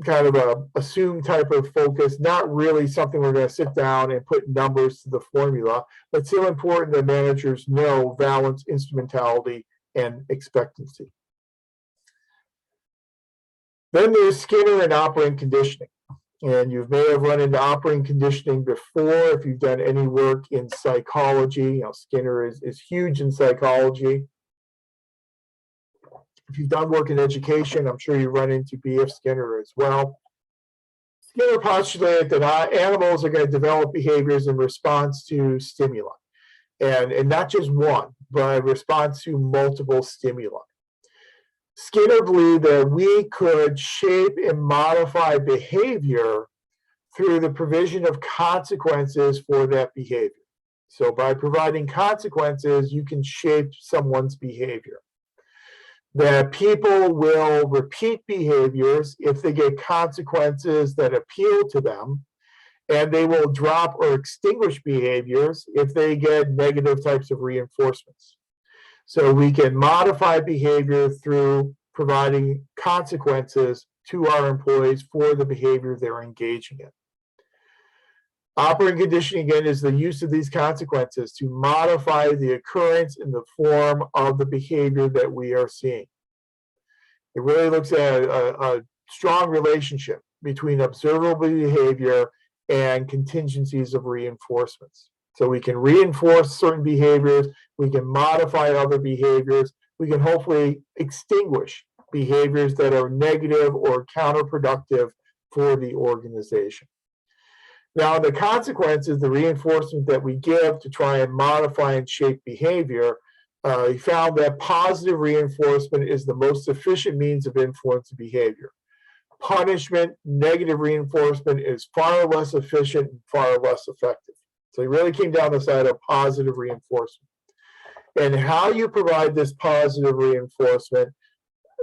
Speaker 1: kind of a assumed type of focus, not really something we're going to sit down and put numbers to the formula, but still important that managers know valence, instrumentality, and expectancy. Then there's Skinner and operant conditioning. And you may have run into operant conditioning before if you've done any work in psychology. Skinner is huge in psychology. If you've done work in education, I'm sure you run into B.F. Skinner as well. Skinner postulated that animals are going to develop behaviors in response to stimuli, and not just one, but in response to multiple stimuli. Skinner believed that we could shape and modify behavior through the provision of consequences for that behavior. So by providing consequences, you can shape someone's behavior. That people will repeat behaviors if they get consequences that appeal to them, and they will drop or extinguish behaviors if they get negative types of reinforcements. So we can modify behavior through providing consequences to our employees for the behavior they're engaging in. Operating conditioning, again, is the use of these consequences to modify the occurrence in the form of the behavior that we are seeing. It really looks at a strong relationship between observable behavior and contingencies of reinforcements. So we can reinforce certain behaviors, we can modify other behaviors, we can hopefully extinguish behaviors that are negative or counterproductive for the organization. Now, the consequences, the reinforcement that we give to try and modify and shape behavior, he found that positive reinforcement is the most efficient means of influencing behavior. Punishment, negative reinforcement is far less efficient and far less effective. So he really came down the side of positive reinforcement. And how you provide this positive reinforcement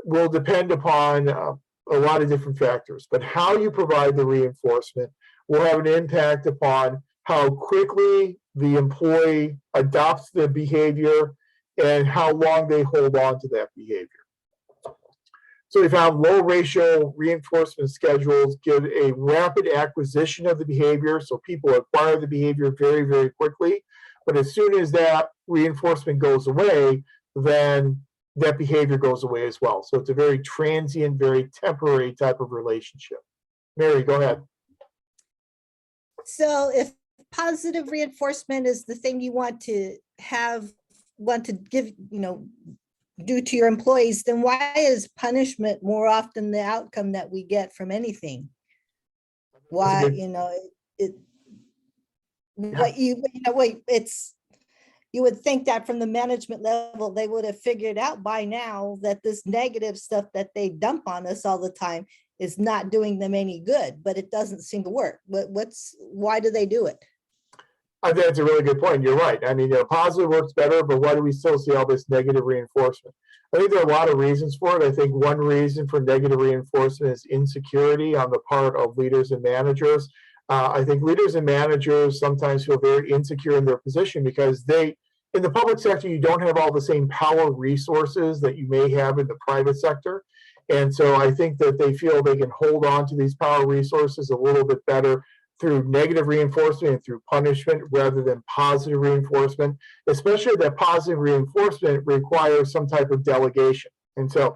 Speaker 1: will depend upon a lot of different factors. But how you provide the reinforcement will have an impact upon how quickly the employee adopts the behavior and how long they hold on to that behavior. So we found low ratio reinforcement schedules give a rapid acquisition of the behavior, so people acquire the behavior very, very quickly. But as soon as that reinforcement goes away, then that behavior goes away as well. So it's a very transient, very temporary type of relationship. Mary, go ahead.
Speaker 2: So if positive reinforcement is the thing you want to give, do to your employees, then why is punishment more often the outcome that we get from anything? Why, you would think that from the management level, they would have figured out by now that this negative stuff that they dump on us all the time is not doing them any good, but it doesn't seem to work. Why do they do it?
Speaker 1: I think that's a really good point. You're right. I mean, positive works better, but why do we still see all this negative reinforcement? I think there are a lot of reasons for it. I think one reason for negative reinforcement is insecurity on the part of leaders and managers. I think leaders and managers sometimes feel very insecure in their position because in the public sector, you don't have all the same power resources that you may have in the private sector. And so I think that they feel they can hold on to these power resources a little bit better through negative reinforcement and through punishment rather than positive reinforcement, especially that positive reinforcement requires some type of delegation. And so,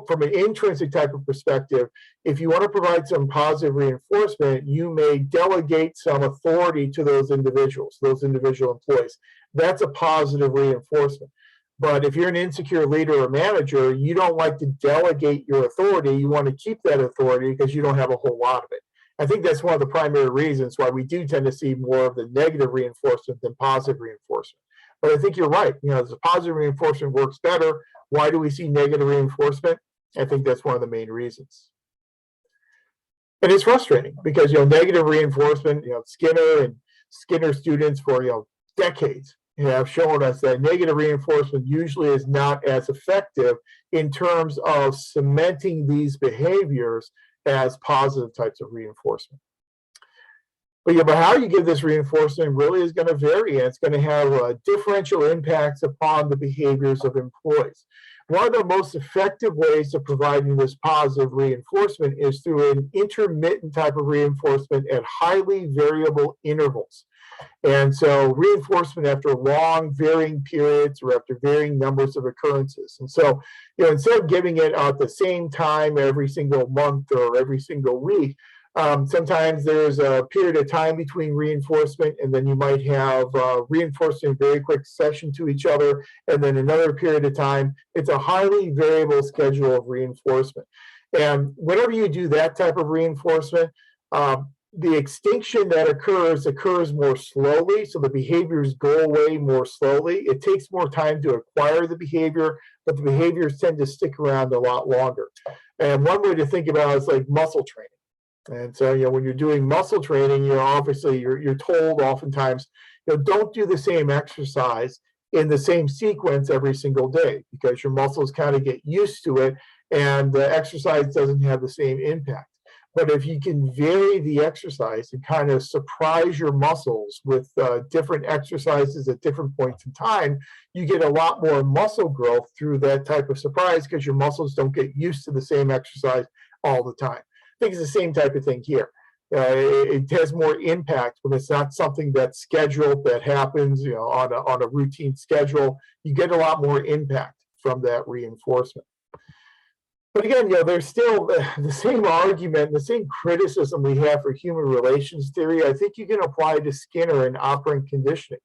Speaker 1: from an intrinsic type of perspective, if you want to provide some positive reinforcement, you may delegate some authority to those individual employees. That's a positive reinforcement. But if you're an insecure leader or manager, you don't like to delegate your authority. You want to keep that authority because you don't have a whole lot of it. I think that's one of the primary reasons why we do tend to see more of the negative reinforcement than positive reinforcement. But I think you're right. The positive reinforcement works better. Why do we see negative reinforcement? I think that's one of the main reasons. And it's frustrating because, negative reinforcement, Skinner students for, decades have shown us that negative reinforcement usually is not as effective in terms of cementing these behaviors as positive types of reinforcement. But how you give this reinforcement really is going to vary, and it's going to have differential impacts upon the behaviors of employees. One of the most effective ways of providing this positive reinforcement is through an intermittent type of reinforcement at highly variable intervals. And so reinforcement after long varying periods or after varying numbers of occurrences. And so, instead of giving it at the same time every single month or every single week, sometimes there's a period of time between reinforcement, and then you might have reinforcement in very quick succession to each other, and then another period of time. It's a highly variable schedule of reinforcement. And whenever you do that type of reinforcement, The extinction that occurs more slowly, so the behaviors go away more slowly. It takes more time to acquire the behavior, but the behaviors tend to stick around a lot longer. And one way to think about it is like muscle training. And so, when you're doing muscle training, obviously you're told oftentimes, don't do the same exercise in the same sequence every single day, because your muscles kind of get used to it and the exercise doesn't have the same impact. But if you can vary the exercise and kind of surprise your muscles with different exercises at different points in time, you get a lot more muscle growth through that type of surprise, because your muscles don't get used to the same exercise all the time. I think it's the same type of thing here. It has more impact when it's not something that's scheduled, that happens on a routine schedule. You get a lot more impact from that reinforcement. But again, there's still the same argument, the same criticism we have for human relations theory. I think you can apply to Skinner and operant conditioning,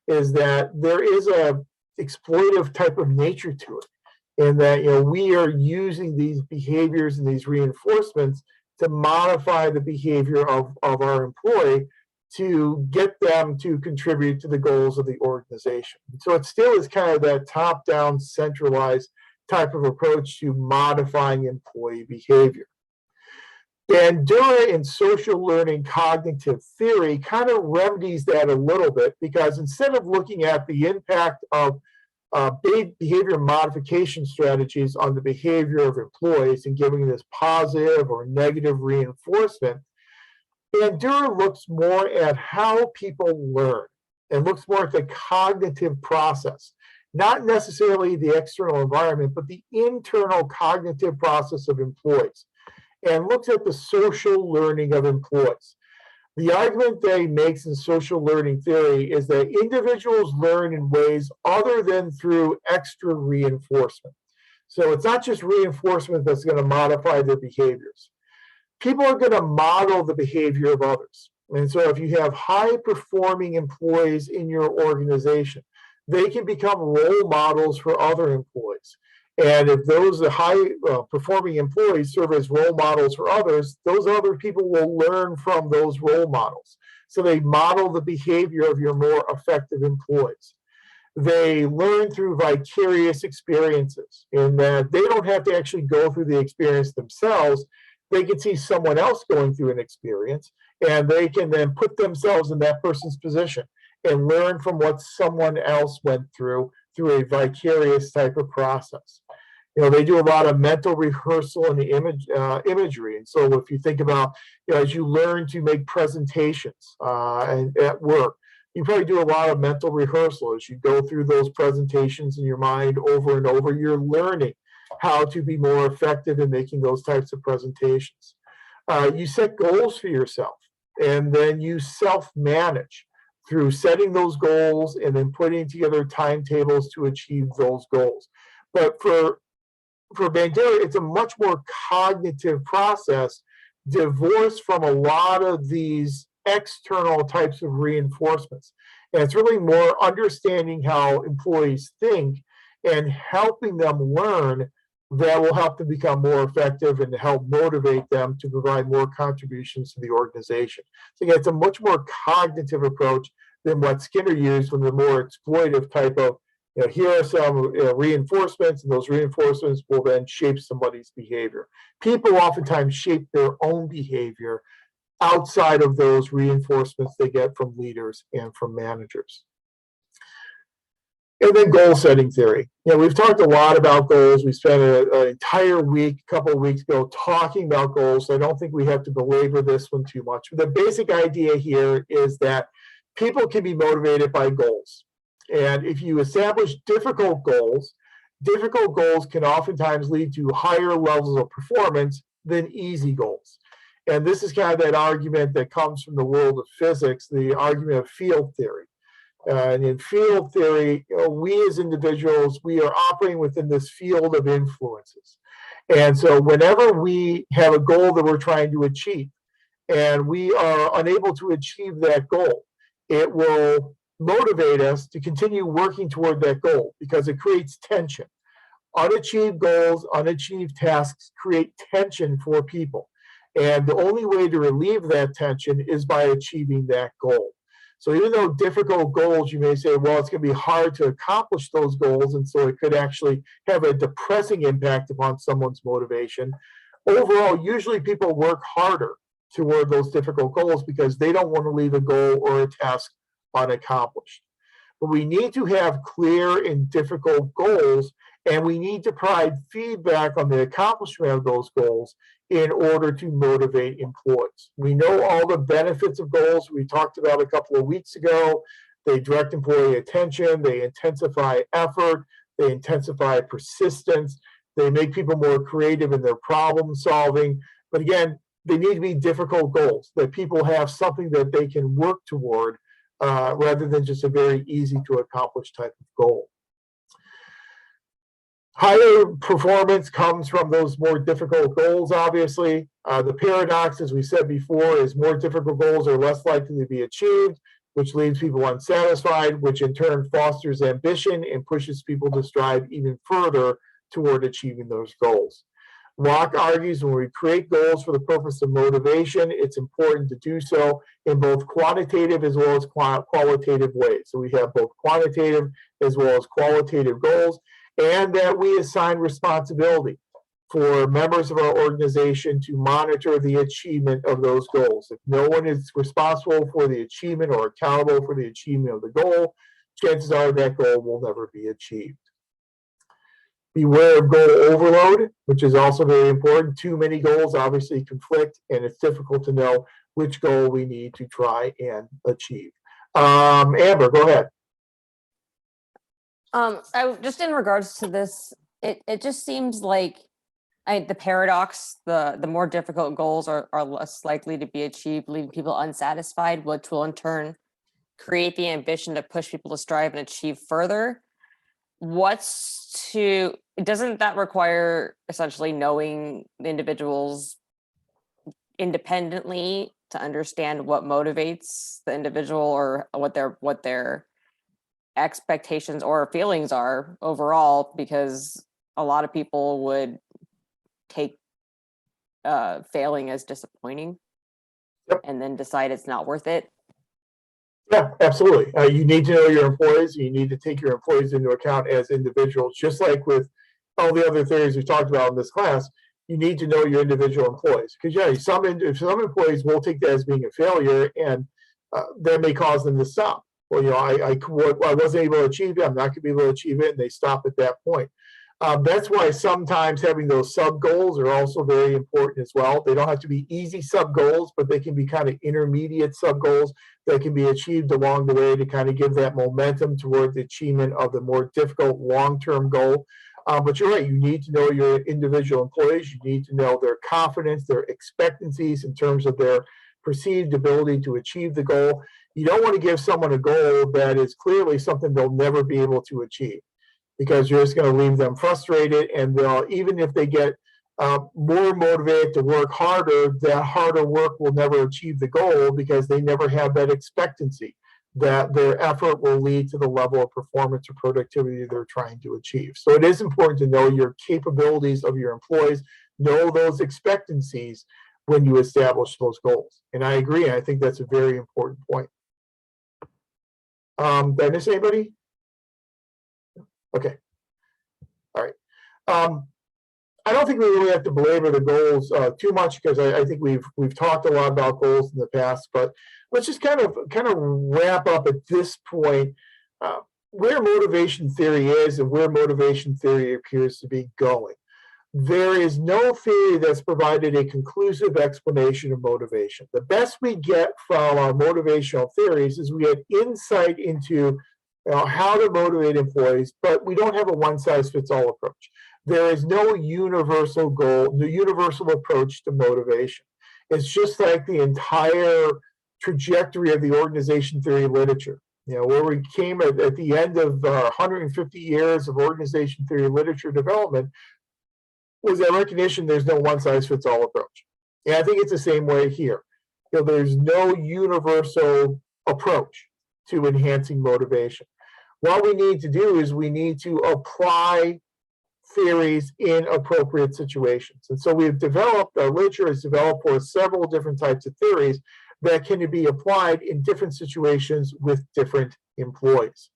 Speaker 1: is that there is a exploitive type of nature to it, in that we are using these behaviors and these reinforcements to modify the behavior of our employee to get them to contribute to the goals of the organization. So it still is kind of that top-down, centralized type of approach to modifying employee behavior. Bandura in social learning cognitive theory kind of remedies that a little bit, because instead of looking at the impact of behavior modification strategies on the behavior of employees and giving this positive or negative reinforcement, Bandura looks more at how people learn and looks more at the cognitive process, not necessarily the external environment, but the internal cognitive process of employees, and looks at the social learning of employees. The argument that he makes in social learning theory is that individuals learn in ways other than through extra reinforcement. So it's not just reinforcement that's going to modify their behaviors. People are going to model the behavior of others. And so if you have high-performing employees in your organization, they can become role models for other employees. And if those high-performing employees serve as role models for others, those other people will learn from those role models. So they model the behavior of your more effective employees. They learn through vicarious experiences, in that they don't have to actually go through the experience themselves. They can see someone else going through an experience, and they can then put themselves in that person's position and learn from what someone else went through a vicarious type of process. They do a lot of mental rehearsal and imagery. And so if you think about, as you learn to make presentations and at work, you probably do a lot of mental rehearsal. As you go through those presentations in your mind over and over, you're learning how to be more effective in making those types of presentations. You set goals for yourself, and then you self-manage through setting those goals and then putting together timetables to achieve those goals. But for Bandura, it's a much more cognitive process, divorced from a lot of these external types of reinforcements. And it's really more understanding how employees think and helping them learn that will help them become more effective and help motivate them to provide more contributions to the organization. So again, it's a much more cognitive approach than what Skinner used with the more exploitive type of, here are some reinforcements, and those reinforcements will then shape somebody's behavior. People oftentimes shape their own behavior outside of those reinforcements they get from leaders and from managers. And then goal setting theory. We've talked a lot about goals. We spent an entire week, a couple of weeks ago, talking about goals. So I don't think we have to belabor this one too much. The basic idea here is that people can be motivated by goals. And if you establish difficult goals can oftentimes lead to higher levels of performance than easy goals. And this is kind of that argument that comes from the world of physics, the argument of field theory. And in field theory, we as individuals, we are operating within this field of influences. And so whenever we have a goal that we're trying to achieve and we are unable to achieve that goal, it will motivate us to continue working toward that goal, because it creates tension. Unachieved goals, unachieved tasks create tension for people. And the only way to relieve that tension is by achieving that goal. So even though difficult goals, you may say, well, it's going to be hard to accomplish those goals, and so it could actually have a depressing impact upon someone's motivation. Overall, usually people work harder toward those difficult goals because they don't want to leave a goal or a task unaccomplished. But we need to have clear and difficult goals, and we need to provide feedback on the accomplishment of those goals in order to motivate employees. We know all the benefits of goals we talked about a couple of weeks ago. They direct employee attention, they intensify effort, they intensify persistence, they make people more creative in their problem solving. But again, they need to be difficult goals, that people have something that they can work toward rather than just a very easy to accomplish type of goal. Higher performance comes from those more difficult goals, obviously. The paradox, as we said before, is more difficult goals are less likely to be achieved, which leaves people unsatisfied, which in turn fosters ambition and pushes people to strive even further toward achieving those goals. Locke argues when we create goals for the purpose of motivation, it's important to do so in both quantitative as well as qualitative ways. So we have both quantitative as well as qualitative goals, and that we assign responsibility for members of our organization to monitor the achievement of those goals. If no one is responsible for the achievement or accountable for the achievement of the goal, chances are that goal will never be achieved. Beware of goal overload, which is also very important. Too many goals obviously conflict, and it's difficult to know which goal we need to try and achieve. Amber, go ahead.
Speaker 3: Just in regards to this, it just seems like the paradox, the more difficult goals are less likely to be achieved, leaving people unsatisfied, which will in turn create the ambition to push people to strive and achieve further. Doesn't that require essentially knowing the individuals independently to understand what motivates the individual or what their expectations or feelings are overall? Because a lot of people would take failing as disappointing. Yep. And then decide it's not worth it.
Speaker 1: Yeah, absolutely. You need to know your employees. You need to take your employees into account as individuals, just like with all the other theories we talked about in this class. You need to know your individual employees, because some employees will take that as being a failure, and that may cause them to stop. Well, I wasn't able to achieve it. I'm not going to be able to achieve it, and they stop at that point. That's why sometimes having those sub goals are also very important as well. They don't have to be easy sub goals, but they can be kind of intermediate sub goals that can be achieved along the way to kind of give that momentum toward the achievement of the more difficult long-term goal. But you're right, you need to know your individual employees. You need to know their confidence, their expectancies in terms of their perceived ability to achieve the goal. You don't want to give someone a goal that is clearly something they'll never be able to achieve, because you're just going to leave them frustrated, and they'll, even if they get more motivated to work harder, that harder work will never achieve the goal because they never have that expectancy that their effort will lead to the level of performance or productivity they're trying to achieve. So it is important to know your capabilities of your employees, know those expectancies when you establish those goals. And I agree, I think that's a very important point. Did I miss anybody? Okay. All right. I don't think we really have to belabor the goals too much, because I think we've talked a lot about goals in the past. But let's just kind of wrap up at this point where motivation theory is and where motivation theory appears to be going. There is no theory that's provided a conclusive explanation of motivation. The best we get from our motivational theories is we get insight into how to motivate employees, but we don't have a one-size-fits-all approach. There is no universal goal, no universal approach to motivation. It's just like the entire trajectory of the organization theory literature. Where we came at the end of 150 years of organization theory literature development was that recognition there's no one-size-fits-all approach. And I think it's the same way here. There's no universal approach to enhancing motivation. What we need to do is we need to apply theories in appropriate situations. And so we've developed, our literature has developed for several different types of theories that can be applied in different situations with different employees.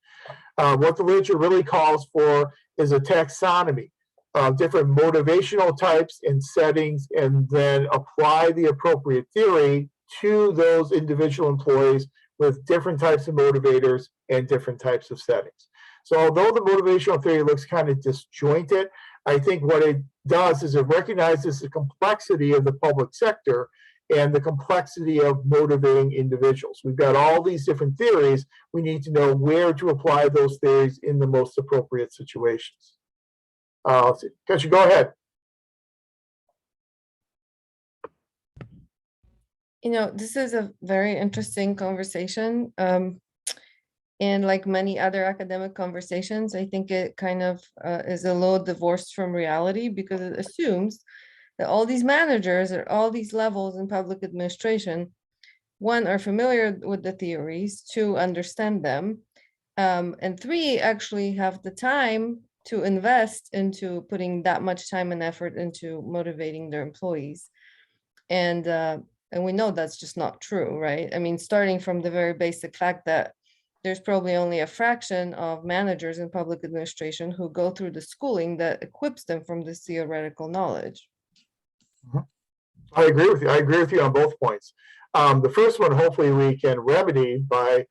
Speaker 1: What the literature really calls for is a taxonomy of different motivational types and settings, and then apply the appropriate theory to those individual employees with different types of motivators and different types of settings. So although the motivational theory looks kind of disjointed, I think what it does is it recognizes the complexity of the public sector and the complexity of motivating individuals. We've got all these different theories. We need to know where to apply those theories in the most appropriate situations. Let's see. Katja, go ahead.
Speaker 4: You know, this is a very interesting conversation. And like many other academic conversations, I think it kind of is a little divorced from reality, because it assumes that all these managers at all these levels in public administration, one, are familiar with the theories, two, understand them, and three, actually have the time to invest into putting that much time and effort into motivating their employees. And we know that's just not true, right? I mean, starting from the very basic fact that there's probably only a fraction of managers in public administration who go through the schooling that equips them from this theoretical knowledge.
Speaker 1: I agree with you. I agree with you on both points. The first one, hopefully we can remedy by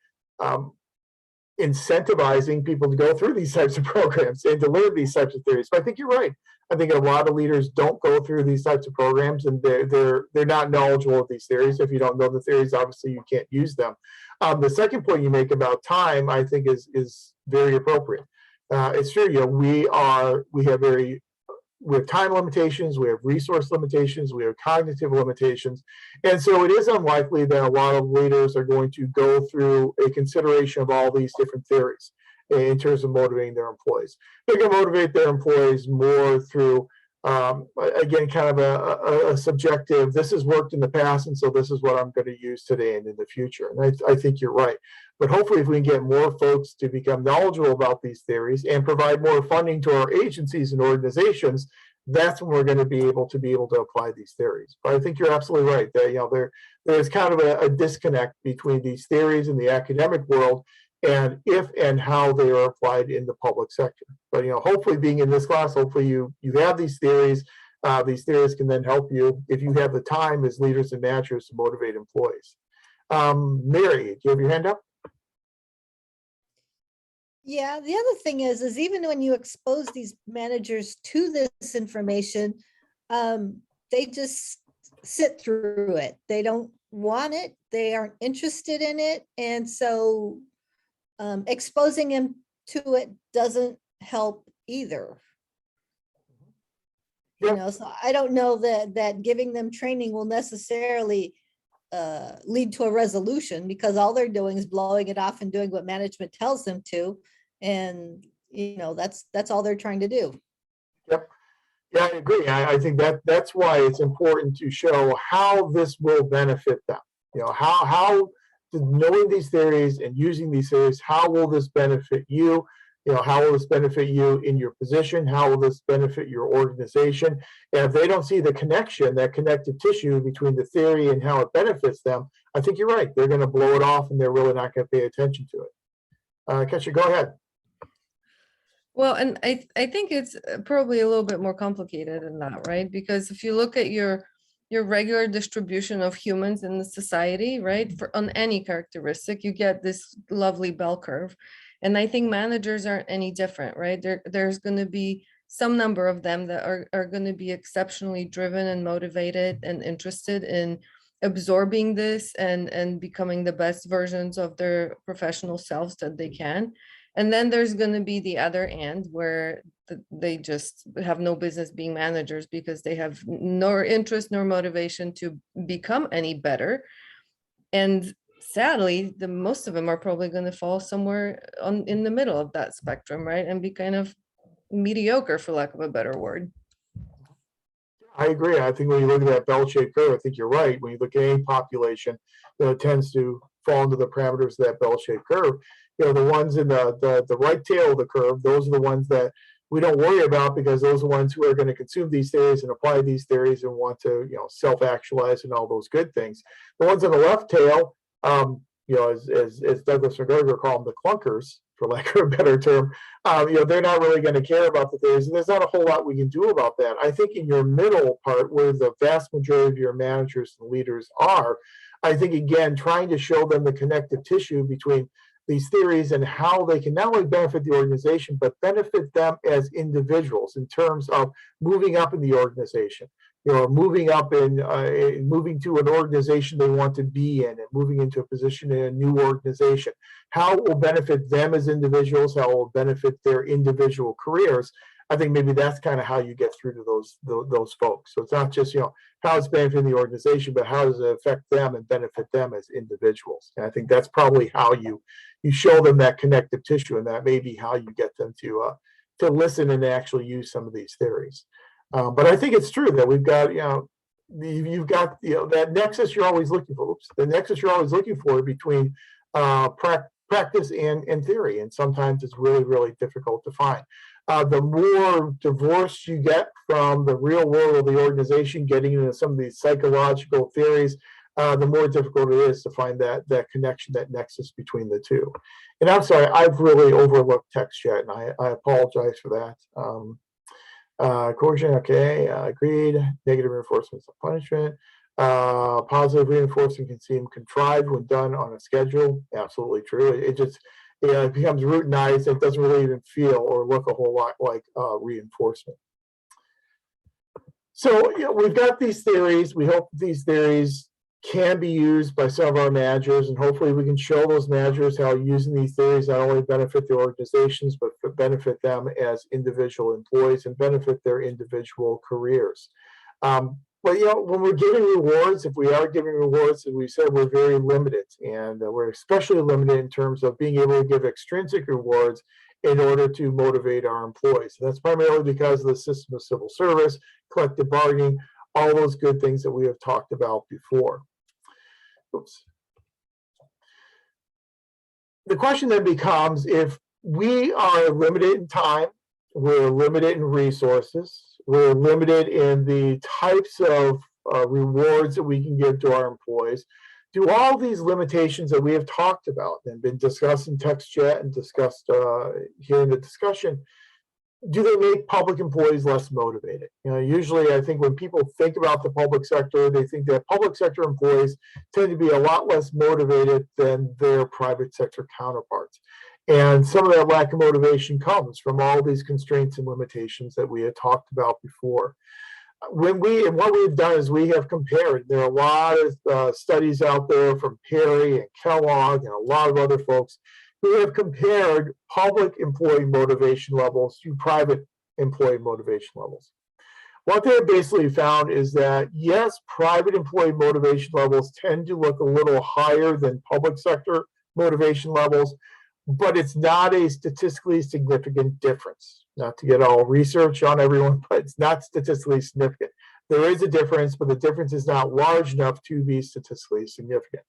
Speaker 1: incentivizing people to go through these types of programs and to learn these types of theories. But I think you're right. I think a lot of leaders don't go through these types of programs, and they're not knowledgeable of these theories. If you don't know the theories, obviously you can't use them. The second point you make about time, I think, is very appropriate. It's true. You know, we have time limitations, we have resource limitations, we have cognitive limitations, and so it is unlikely that a lot of leaders are going to go through a consideration of all these different theories in terms of motivating their employees. They're going to motivate their employees more through, again, kind of a subjective, this has worked in the past, and so this is what I'm going to use today and in the future. And I think you're right. But hopefully if we can get more folks to become knowledgeable about these theories and provide more funding to our agencies and organizations, that's when we're going to be able to apply these theories. But I think you're absolutely right that, you know, there's kind of a disconnect between these theories in the academic world and if and how they are applied in the public sector. But, you know, hopefully being in this class, hopefully you have these theories. These theories can then help you, if you have the time as leaders and managers, to motivate employees. Mary, do you have your hand up?
Speaker 2: Yeah, the other thing is even when you expose these managers to this information, they just sit through it. They don't want it. They aren't interested in it. And so exposing them to it doesn't help either.
Speaker 1: Yeah.
Speaker 2: You know, so I don't know that giving them training will necessarily lead to a resolution, because all they're doing is blowing it off and doing what management tells them to. And, you know, that's all they're trying to do.
Speaker 1: Yep. Yeah, I agree. I think that's why it's important to show how this will benefit them. You know, how knowing these theories and using these theories, how will this benefit you? You know, how will this benefit you in your position? How will this benefit your organization? And if they don't see the connection, that connective tissue between the theory and how it benefits them, I think you're right. They're going to blow it off and they're really not going to pay attention to it. Katja, go ahead.
Speaker 4: Well, and I think it's probably a little bit more complicated than that, right? Because if you look at your regular distribution of humans in the society, right, on any characteristic, you get this lovely bell curve. And I think managers aren't any different, right? There's going to be some number of them that are going to be exceptionally driven and motivated and interested in absorbing this and becoming the best versions of their professional selves that they can. And then there's going to be the other end where they just have no business being managers because they have nor interest nor motivation to become any better. And sadly, most of them are probably going to fall somewhere in the middle of that spectrum, right? And be kind of mediocre, for lack of a better word.
Speaker 1: I agree. I think when you look at that bell-shaped curve, I think you're right. When you look at any population, you know, it tends to fall into the parameters of that bell-shaped curve. You know, the ones in the right tail of the curve, those are the ones that we don't worry about, because those are the ones who are going to consume these theories and apply these theories and want to, self-actualize and all those good things. The ones on the left tail, as Douglas McGregor called them, the clunkers, for lack of a better term, they're not really going to care about the theories, and there's not a whole lot we can do about that. I think in your middle part, where the vast majority of your managers and leaders are, I think, again, trying to show them the connective tissue between these theories and how they can not only benefit the organization, but benefit them as individuals in terms of moving up in the organization, moving up in, moving to an organization they want to be in, and moving into a position in a new organization. How it will benefit them as individuals, how it will benefit their individual careers. I think maybe that's kind of how you get through to those folks. So it's not just, how it's benefiting the organization, but how does it affect them and benefit them as individuals? And I think that's probably how you show them that connective tissue, and that may be how you get them to listen and actually use some of these theories. But I think it's true that we've got, you've got, that nexus you're always looking for. The nexus you're always looking for between practice and theory, and sometimes it's really, really difficult to find. The more divorced you get from the real world of the organization, getting into some of these psychological theories, the more difficult it is to find that connection, that nexus between the two. And I'm sorry, I've really overlooked text chat, and I apologize for that. Coercion, okay, agreed. Negative reinforcement of punishment. Positive reinforcement can seem contrived when done on a schedule. Absolutely true. It just it becomes routinized. It doesn't really even feel or look a whole lot like reinforcement. So we've got these theories. We hope these theories can be used by some of our managers, and hopefully we can show those managers how using these theories not only benefit the organizations, but benefit them as individual employees and benefit their individual careers. But when we're giving rewards, if we are giving rewards, as we said, we're very limited, and we're especially limited in terms of being able to give extrinsic rewards in order to motivate our employees. And that's primarily because of the system of civil service, collective bargaining, all those good things that we have talked about before. Oops. The question then becomes, if we are limited in time, we're limited in resources, we're limited in the types of rewards that we can give to our employees, do all these limitations that we have talked about and been discussed in text chat and discussed here in the discussion, do they make public employees less motivated? Usually I think when people think about the public sector, they think that public sector employees tend to be a lot less motivated than their private sector counterparts. And some of that lack of motivation comes from all these constraints and limitations that we had talked about before. What we've done is we have compared. There are a lot of studies out there from Perry and Kellogg and a lot of other folks who have compared public employee motivation levels to private employee motivation levels. What they have basically found is that, yes, private employee motivation levels tend to look a little higher than public sector motivation levels, but it's not a statistically significant difference. Not to get all research on everyone, but it's not statistically significant. There is a difference, but the difference is not large enough to be statistically significant.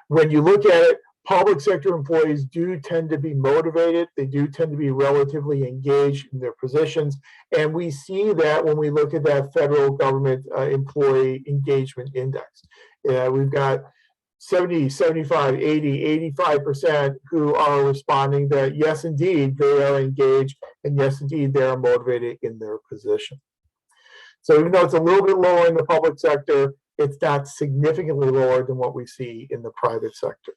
Speaker 1: When you look at it, public sector employees do tend to be motivated. They do tend to be relatively engaged in their positions. And we see that when we look at that federal government employee engagement index. We've got 70, 75, 80, 85% who are responding that yes, indeed, they are engaged, and yes, indeed, they are motivated in their position. So even though it's a little bit lower in the public sector, it's not significantly lower than what we see in the private sector.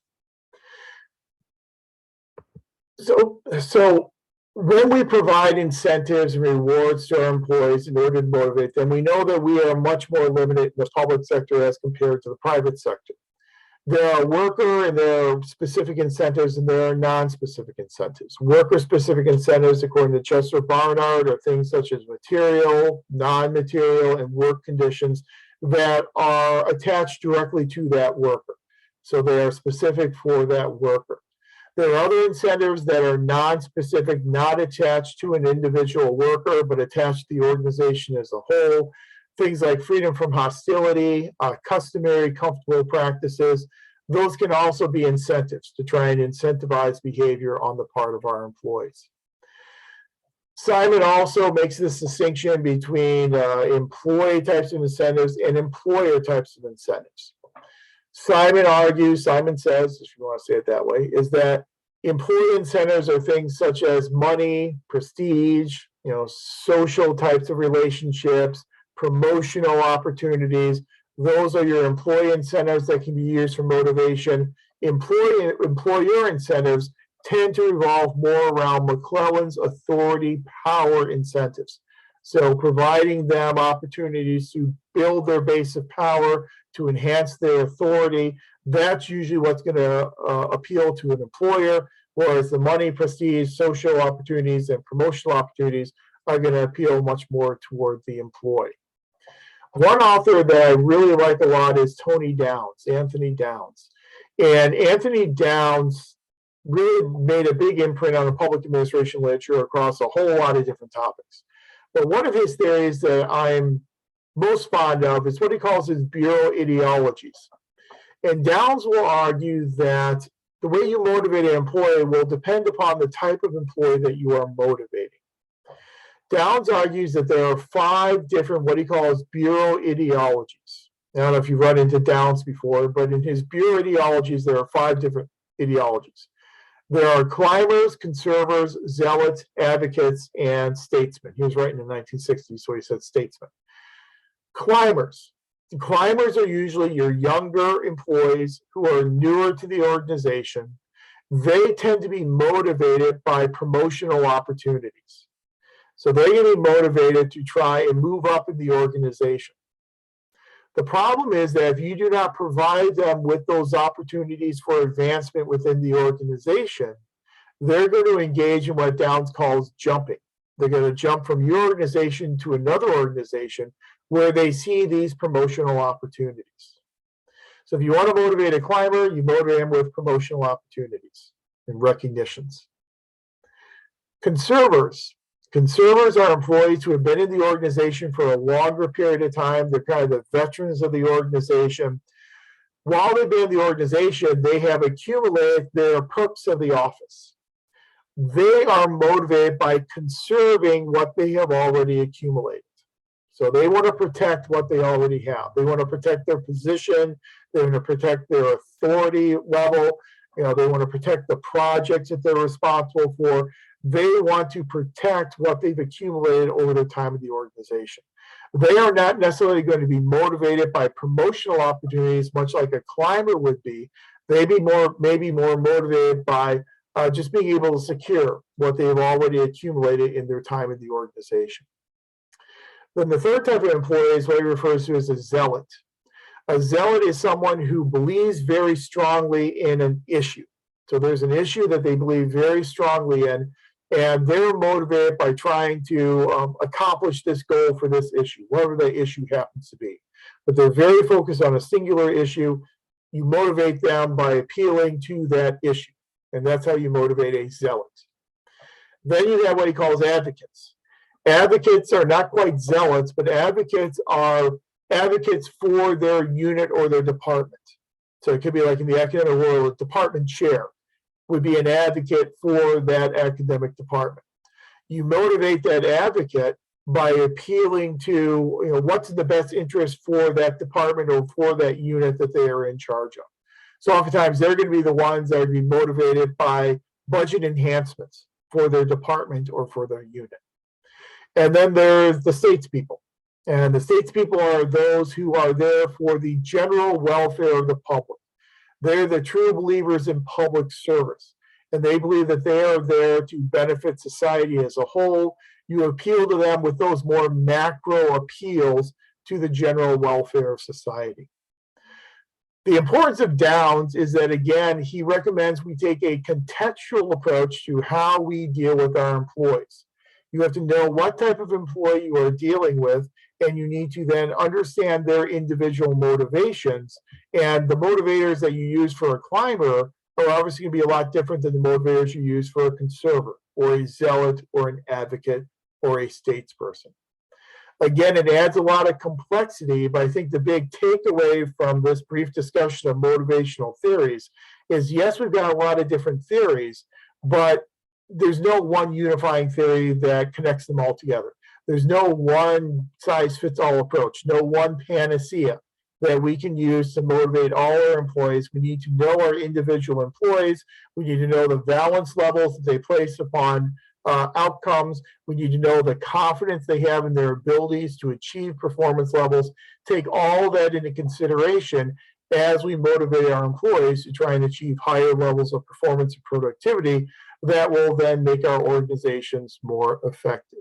Speaker 1: So when we provide incentives and rewards to our employees in order to motivate them, we know that we are much more limited in the public sector as compared to the private sector. There are worker and there are specific incentives, and there are non-specific incentives. Worker-specific incentives, according to Chester Barnard, are things such as material, non-material, and work conditions that are attached directly to that worker. So they are specific for that worker. There are other incentives that are non-specific, not attached to an individual worker, but attached to the organization as a whole. Things like freedom from hostility, customary comfortable practices, those can also be incentives to try and incentivize behavior on the part of our employees. Simon also makes this distinction between employee types of incentives and employer types of incentives. Simon says, if you want to say it that way, is that employee incentives are things such as money, prestige, social types of relationships, promotional opportunities. Those are your employee incentives that can be used for motivation. Employer incentives tend to revolve more around McClellan's authority power incentives. So providing them opportunities to build their base of power, to enhance their authority, that's usually what's going to appeal to an employer, whereas the money, prestige, social opportunities, and promotional opportunities are going to appeal much more toward the employee. One author that I really like a lot is Anthony Downs. And Anthony Downs really made a big imprint on the public administration literature across a whole lot of different topics. But one of his theories that I'm most fond of is what he calls his bureau ideologies. And Downs will argue that the way you motivate an employee will depend upon the type of employee that you are motivating. Downs argues that there are 5 different, what he calls bureau ideologies. I don't know if you've run into Downs before, but in his bureau ideologies, there are 5 different ideologies. There are climbers, conservers, zealots, advocates, and statesmen. He was writing in the 1960s, so he said statesmen. Climbers. Climbers are usually your younger employees who are newer to the organization. They tend to be motivated by promotional opportunities. So they're going to be motivated to try and move up in the organization. The problem is that if you do not provide them with those opportunities for advancement within the organization, they're going to engage in what Downs calls jumping. They're going to jump from your organization to another organization where they see these promotional opportunities. So if you want to motivate a climber, you motivate them with promotional opportunities and recognitions. Conservers. Conservers are employees who have been in the organization for a longer period of time. They're kind of the veterans of the organization. While they've been in the organization, they have accumulated their perks of the office. They are motivated by conserving what they have already accumulated. So they want to protect what they already have. They want to protect their position. They want to protect their authority level. They want to protect the projects that they're responsible for. They want to protect what they've accumulated over the time of the organization. They are not necessarily going to be motivated by promotional opportunities, much like a climber would be. Maybe more motivated by just being able to secure what they've already accumulated in their time in the organization. Then the third type of employee is what he refers to as a zealot. A zealot is someone who believes very strongly in an issue. So there's an issue that they believe very strongly in, and they're motivated by trying to accomplish this goal for this issue, whatever that issue happens to be. But they're very focused on a singular issue. You motivate them by appealing to that issue, and that's how you motivate a zealot. Then you have what he calls advocates. Advocates are not quite zealots, but advocates are advocates for their unit or their department. So it could be like in the academic world, a department chair would be an advocate for that academic department. You motivate that advocate by appealing to what's in the best interest for that department or for that unit that they are in charge of. So oftentimes they're going to be the ones that are going to be motivated by budget enhancements for their department or for their unit. And then there's the statespeople. And the statespeople are those who are there for the general welfare of the public. They're the true believers in public service. And they believe that they are there to benefit society as a whole. You appeal to them with those more macro appeals to the general welfare of society. The importance of Downs is that, again, he recommends we take a contextual approach to how we deal with our employees. You have to know what type of employee you are dealing with, and you need to then understand their individual motivations. And the motivators that you use for a climber are obviously going to be a lot different than the motivators you use for a conservator or a zealot or an advocate or a statesperson. Again, it adds a lot of complexity, but I think the big takeaway from this brief discussion of motivational theories is, yes, we've got a lot of different theories, but there's no one unifying theory that connects them all together. There's no one size fits all approach, no one panacea that we can use to motivate all our employees. We need to know our individual employees. We need to know the valence levels that they place upon outcomes. We need to know the confidence they have in their abilities to achieve performance levels. Take all that into consideration as we motivate our employees to try and achieve higher levels of performance and productivity that will then make our organizations more effective.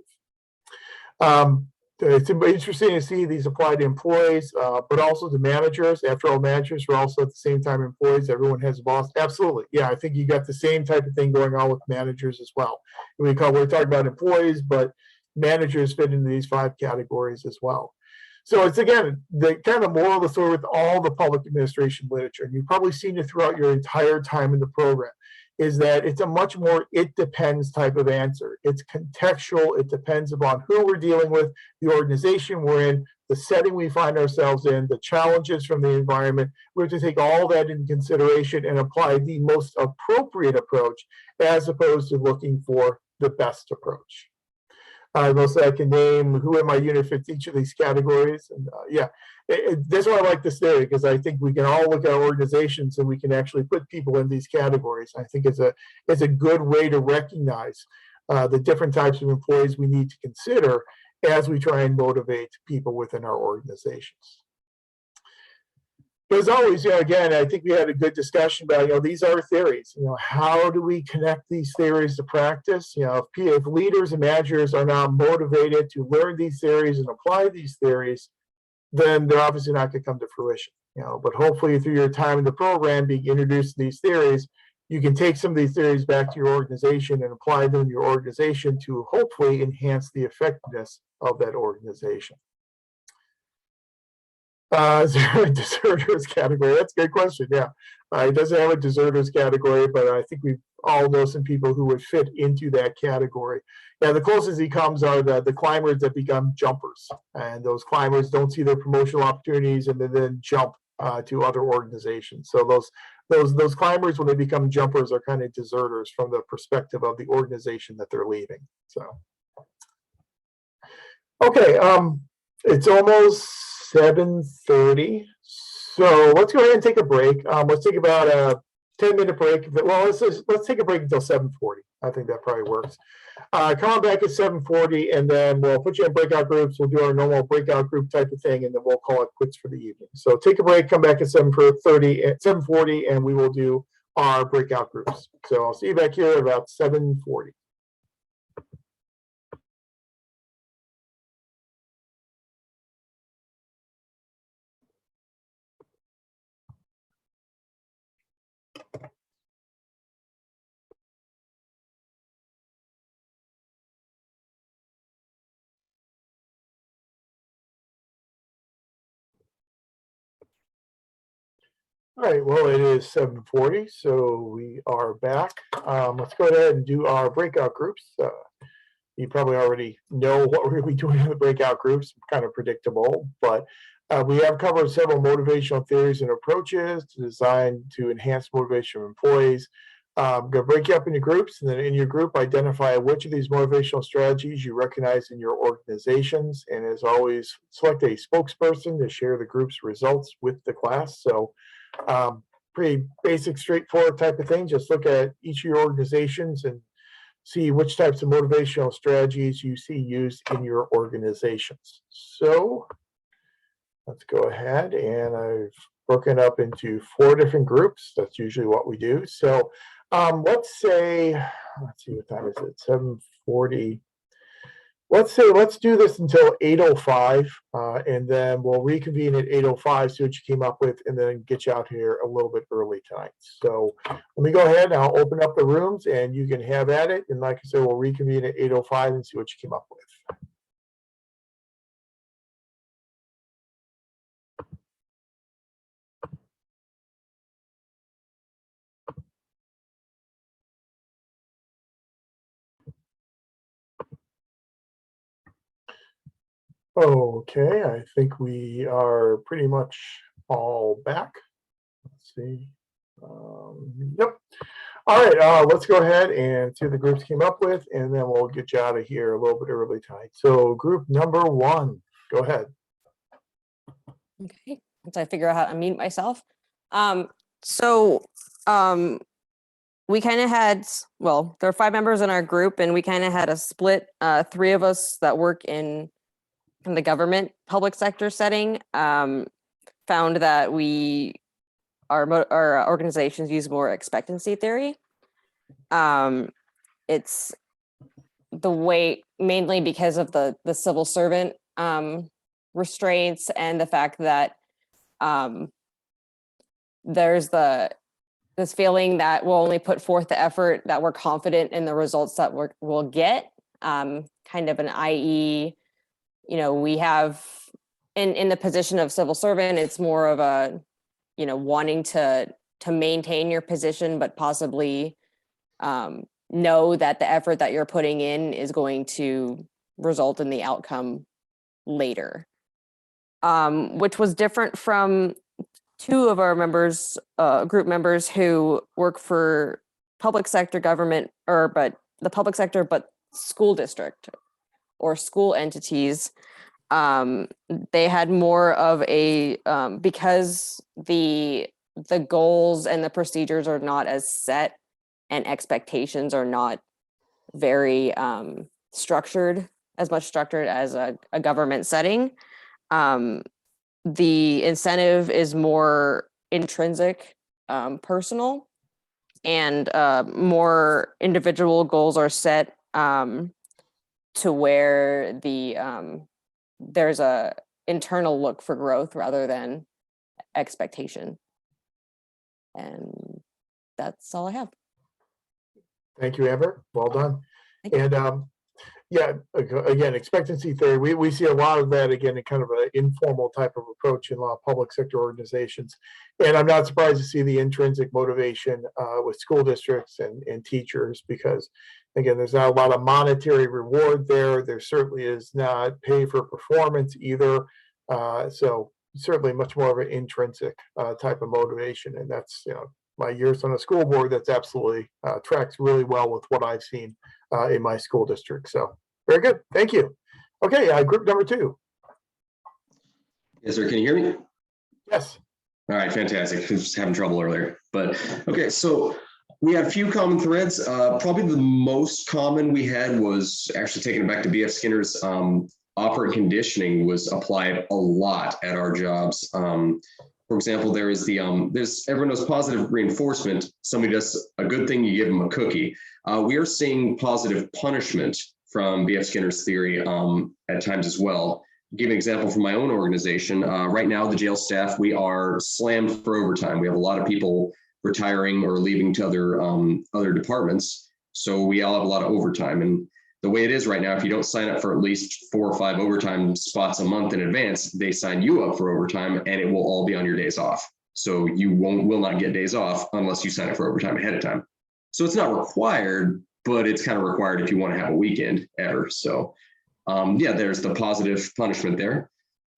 Speaker 1: It's interesting to see these apply to employees, but also to managers. After all, managers are also at the same time employees. Everyone has a boss. Absolutely. Yeah, I think you got the same type of thing going on with managers as well. We're talking about employees, but managers fit into these 5 categories as well. So it's, again, the kind of moral of the story with all the public administration literature, and you've probably seen it throughout your entire time in the program, is that it's a much more it depends type of answer. It's contextual. It depends upon who we're dealing with, the organization we're in, the setting we find ourselves in, the challenges from the environment. We have to take all that into consideration and apply the most appropriate approach as opposed to looking for the best approach. Mostly I can name who in my unit fits each of these categories. And yeah, that's why I like this theory, because I think we can all look at our organizations and we can actually put people in these categories. I think it's a good way to recognize the different types of employees we need to consider as we try and motivate people within our organizations. As always, again, I think we had a good discussion about, these are theories. How do we connect these theories to practice? If leaders and managers are not motivated to learn these theories and apply these theories, then they're obviously not going to come to fruition. But hopefully through your time in the program being introduced to these theories, you can take some of these theories back to your organization and apply them in your organization to hopefully enhance the effectiveness of that organization. Is there a deserters category? That's a good question. Yeah, it doesn't have a deserters category, but I think we all know some people who would fit into that category. Yeah, the closest he comes are the climbers that become jumpers, and those climbers don't see their promotional opportunities and they then jump to other organizations. So those climbers, when they become jumpers, are kind of deserters from the perspective of the organization that they're leaving. So, okay, it's almost 7:30, so let's go ahead and take a break. Let's take about a 10-minute break. Well, let's take a break until 7:40. I think that probably works. Come on back at 7:40, and then we'll put you in breakout groups. We'll do our normal breakout group type of thing, and then we'll call it quits for the evening. So take a break, come back at 7:40, and we will do our breakout groups. So I'll see you back here at about 7:40. All right, well, it is 7:40, so we are back. Let's go ahead and do our breakout groups. You probably already know what we're going to be doing in the breakout groups, kind of predictable, but we have covered several motivational theories and approaches designed to enhance motivation of employees. I'm going to break you up into groups, and then in your group, identify which of these motivational strategies you recognize in your organizations. And as always, select a spokesperson to share the group's results with the class. So pretty basic, straightforward type of thing. Just look at each of your organizations and see which types of motivational strategies you see used in your organizations. So let's go ahead, and I've broken up into 4 different groups. That's usually what we do. So let's see, what time is it? 7:40. Let's do this until 8:05, and then we'll reconvene at 8:05, see what you came up with, and then get you out here a little bit early tonight. So let me go ahead and I'll open up the rooms, and you can have at it. And like I said, we'll reconvene at 8:05 and see what you came up with. Okay, I think we are pretty much all back. Let's see. Yep. All right, let's go ahead and see what the groups came up with, and then we'll get you out of here a little bit early tonight. So group number 1, go ahead.
Speaker 3: Okay, once I figure out how to unmute myself. So we kind of had, well, there are 5 members in our group, and we kind of had a split. 3 of us that work in the government public sector setting found that our organizations use more expectancy theory. It's the way, mainly because of the civil servant restraints and the fact that there's this feeling that we'll only put forth the effort that we're confident in the results that we'll get. Kind of an i.e., we have in the position of civil servant, it's more of a, wanting to maintain your position, but possibly know that the effort that you're putting in is going to result in the outcome later. Which was different from 2 of our members, group members who work for public sector government, but school district or school entities. They had more of a, because the goals and the procedures are not as set and expectations are not very structured as a government setting. The incentive is more intrinsic, personal, and more individual goals are set to where there's a internal look for growth rather than expectation. And that's all I have.
Speaker 1: Thank you, Amber. Well done.
Speaker 3: Thank you.
Speaker 1: And yeah, again, expectancy theory, we see a lot of that, again, in kind of an informal type of approach in a lot of public sector organizations. And I'm not surprised to see the intrinsic motivation with school districts and teachers, because, again, there's not a lot of monetary reward there. There certainly is not pay for performance either. So certainly much more of an intrinsic type of motivation. And that's, my years on the school board, that's absolutely tracks really well with what I've seen in my school district. So very good. Thank you. Okay, group number 2.
Speaker 5: Yes, sir. Can you hear me?
Speaker 1: Yes.
Speaker 5: All right, fantastic. I was just having trouble earlier. But okay, so we had a few common threads. Probably the most common we had was actually taking it back to BF Skinner's operant conditioning was applied a lot at our jobs. For example, there is everyone knows positive reinforcement. Somebody does a good thing, you give them a cookie. We are seeing positive punishment from BF Skinner's theory at times as well. Give an example from my own organization. Right now, the jail staff, we are slammed for overtime. We have a lot of people retiring or leaving to other departments. So we all have a lot of overtime. And the way it is right now, if you don't sign up for at least 4 or 5 overtime spots a month in advance, they sign you up for overtime and it will all be on your days off. So you will not get days off unless you sign up for overtime ahead of time. So it's not required, but it's kind of required if you want to have a weekend ever. So yeah, there's the positive punishment there.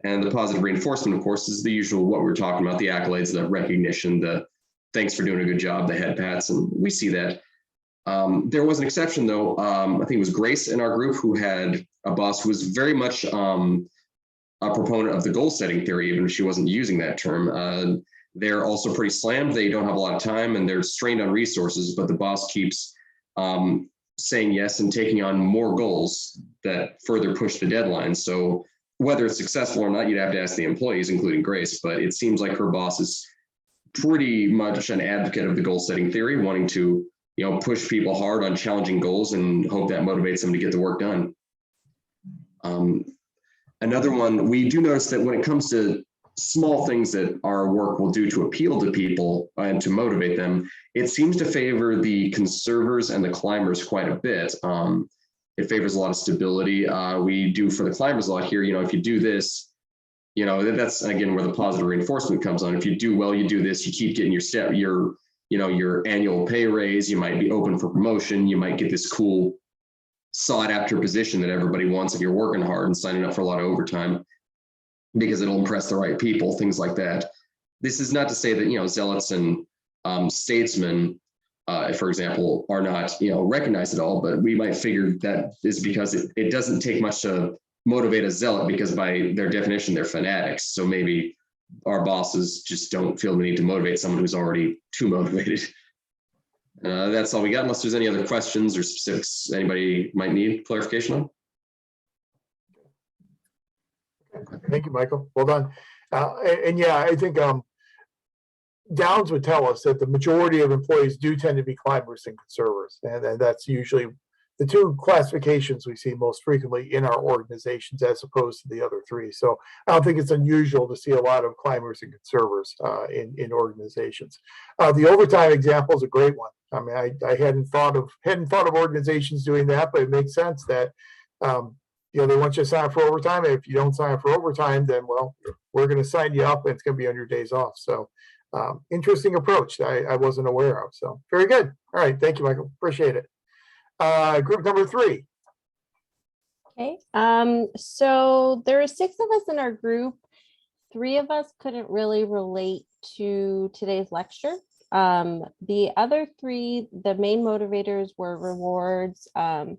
Speaker 5: And the positive reinforcement, of course, is the usual, what we're talking about, the accolades, the recognition, the thanks for doing a good job, the head pats, and we see that. There was an exception, though. I think it was Grace in our group who had a boss who was very much a proponent of the goal setting theory, even if she wasn't using that term. They're also pretty slammed. They don't have a lot of time and they're strained on resources, but the boss keeps saying yes and taking on more goals that further push the deadline. So whether it's successful or not, you'd have to ask the employees, including Grace, but it seems like her boss is pretty much an advocate of the goal setting theory, wanting to push people hard on challenging goals and hope that motivates them to get the work done. Another one, we do notice that when it comes to small things that our work will do to appeal to people and to motivate them, it seems to favor the conservers and the climbers quite a bit. It favors a lot of stability. We do for the climbers a lot here, if you do this, that's again where the positive reinforcement comes on. If you do well, you do this, you keep getting your annual pay raise, you might be open for promotion, you might get this cool sought after position that everybody wants if you're working hard and signing up for a lot of overtime because it'll impress the right people, things like that. This is not to say that, zealots and statesmen for example, are not, recognized at all, but we might figure that is because it doesn't take much to motivate a zealot, because by their definition, they're fanatics. So maybe our bosses just don't feel the need to motivate someone who's already too motivated. That's all we got, unless there's any other questions or specifics anybody might need clarification on.
Speaker 1: Thank you, Michael. Well done. And yeah, I think Downs would tell us that the majority of employees do tend to be climbers and conservers, and that's usually the two classifications we see most frequently in our organizations, as opposed to the other three. So I don't think it's unusual to see a lot of climbers and conservers in organizations. The overtime example is a great one. I mean, I hadn't thought of organizations doing that, but it makes sense that they want you to sign up for overtime. And if you don't sign up for overtime, then well, we're going to sign you up, and it's going to be on your days off. So interesting approach that I wasn't aware of. So very good. All right, thank you, Michael. Appreciate it. Group number 3.
Speaker 6: Okay, so there are 6 of us in our group. 3 of us couldn't really relate to today's lecture. The other 3, the main motivators were rewards and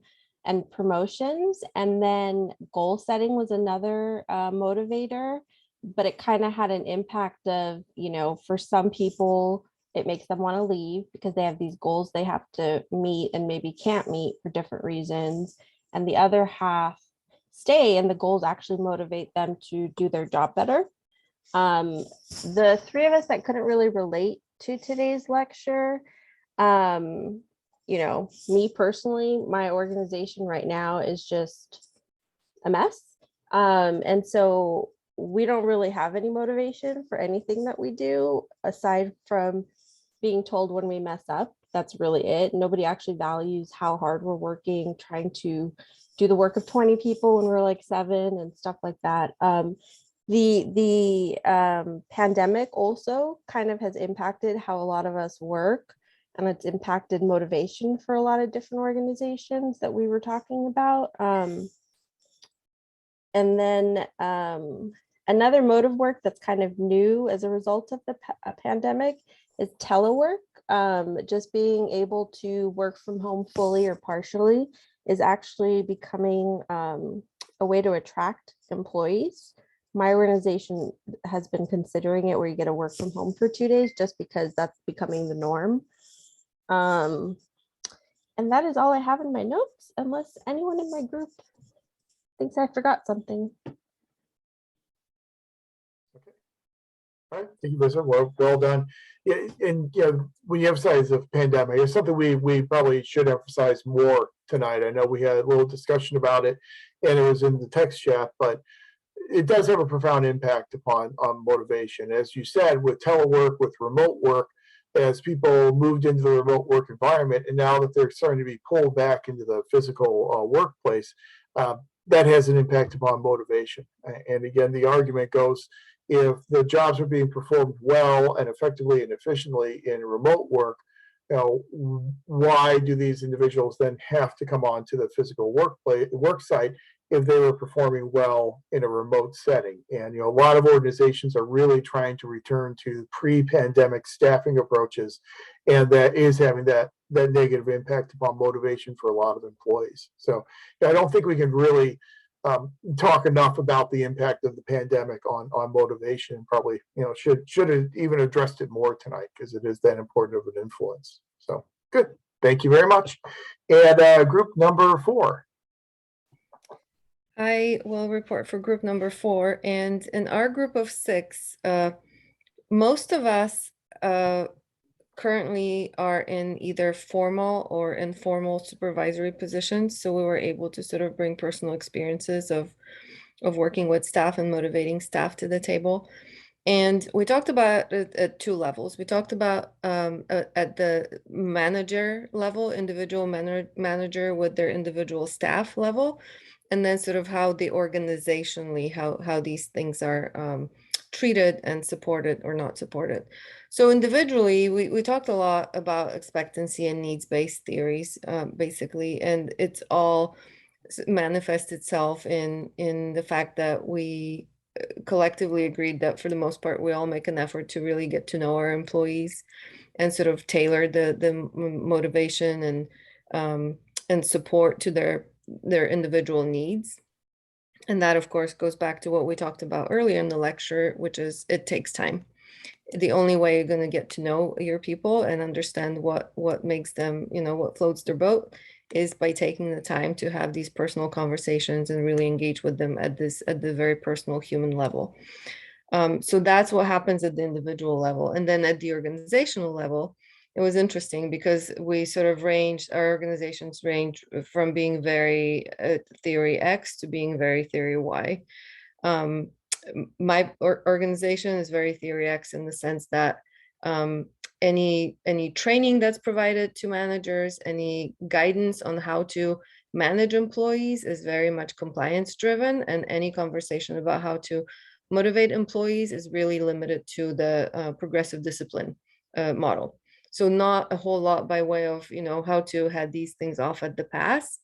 Speaker 6: promotions, and then goal setting was another motivator, but it kind of had an impact of, for some people, it makes them want to leave because they have these goals they have to meet and maybe can't meet for different reasons. And the other half stay, and the goals actually motivate them to do their job better. The 3 of us that couldn't really relate to today's lecture, me personally, my organization right now is just a mess. And so we don't really have any motivation for anything that we do aside from being told when we mess up. That's really it. Nobody actually values how hard we're working, trying to do the work of 20 people when we're like 7 and stuff like that. The pandemic also kind of has impacted how a lot of us work, and it's impacted motivation for a lot of different organizations that we were talking about. And then another mode of work that's kind of new as a result of the pandemic is telework. Just being able to work from home fully or partially is actually becoming a way to attract employees. My organization has been considering it, where you get to work from home for 2 days, just because that's becoming the norm. And that is all I have in my notes, unless anyone in my group thinks I forgot something.
Speaker 1: All right, thank you, Lisa. Well done. Yeah, and when you emphasize the pandemic, it's something we probably should emphasize more tonight. I know we had a little discussion about it, and it was in the text chat, but it does have a profound impact on motivation. As you said, with telework, with remote work, as people moved into the remote work environment, and now that they're starting to be pulled back into the physical workplace, that has an impact upon motivation. And again, the argument goes, if the jobs are being performed well and effectively and efficiently in remote work, why do these individuals then have to come on to the physical work site if they were performing well in a remote setting? And a lot of organizations are really trying to return to pre-pandemic staffing approaches, and that is having that negative impact upon motivation for a lot of employees. So I don't think we can really talk enough about the impact of the pandemic on motivation. Probably should have even addressed it more tonight, because it is that important of an influence. So good, thank you very much. And group number 4.
Speaker 4: I will report for group number 4, and in our group of 6, most of us currently are in either formal or informal supervisory positions. So we were able to sort of bring personal experiences of working with staff and motivating staff to the table. And we talked about it at 2 levels. We talked about at the manager level, individual manager with their individual staff level, and then sort of how the organizationally, how these things are treated and supported or not supported. So individually, we talked a lot about expectancy and needs-based theories, basically, and it's all manifests itself in the fact that we collectively agreed that for the most part, we all make an effort to really get to know our employees and sort of tailor the motivation and support to their individual needs. And that, of course, goes back to what we talked about earlier in the lecture, which is it takes time. The only way you're going to get to know your people and understand what makes them, what floats their boat, is by taking the time to have these personal conversations and really engage with them at the very personal human level. So that's what happens at the individual level. And then at the organizational level, it was interesting because we sort of our organizations range from being very theory X to being very theory Y. My organization is very theory X in the sense that any training that's provided to managers, any guidance on how to manage employees is very much compliance driven, and any conversation about how to motivate employees is really limited to the progressive discipline model. So not a whole lot by way of, how to head these things off at the pass,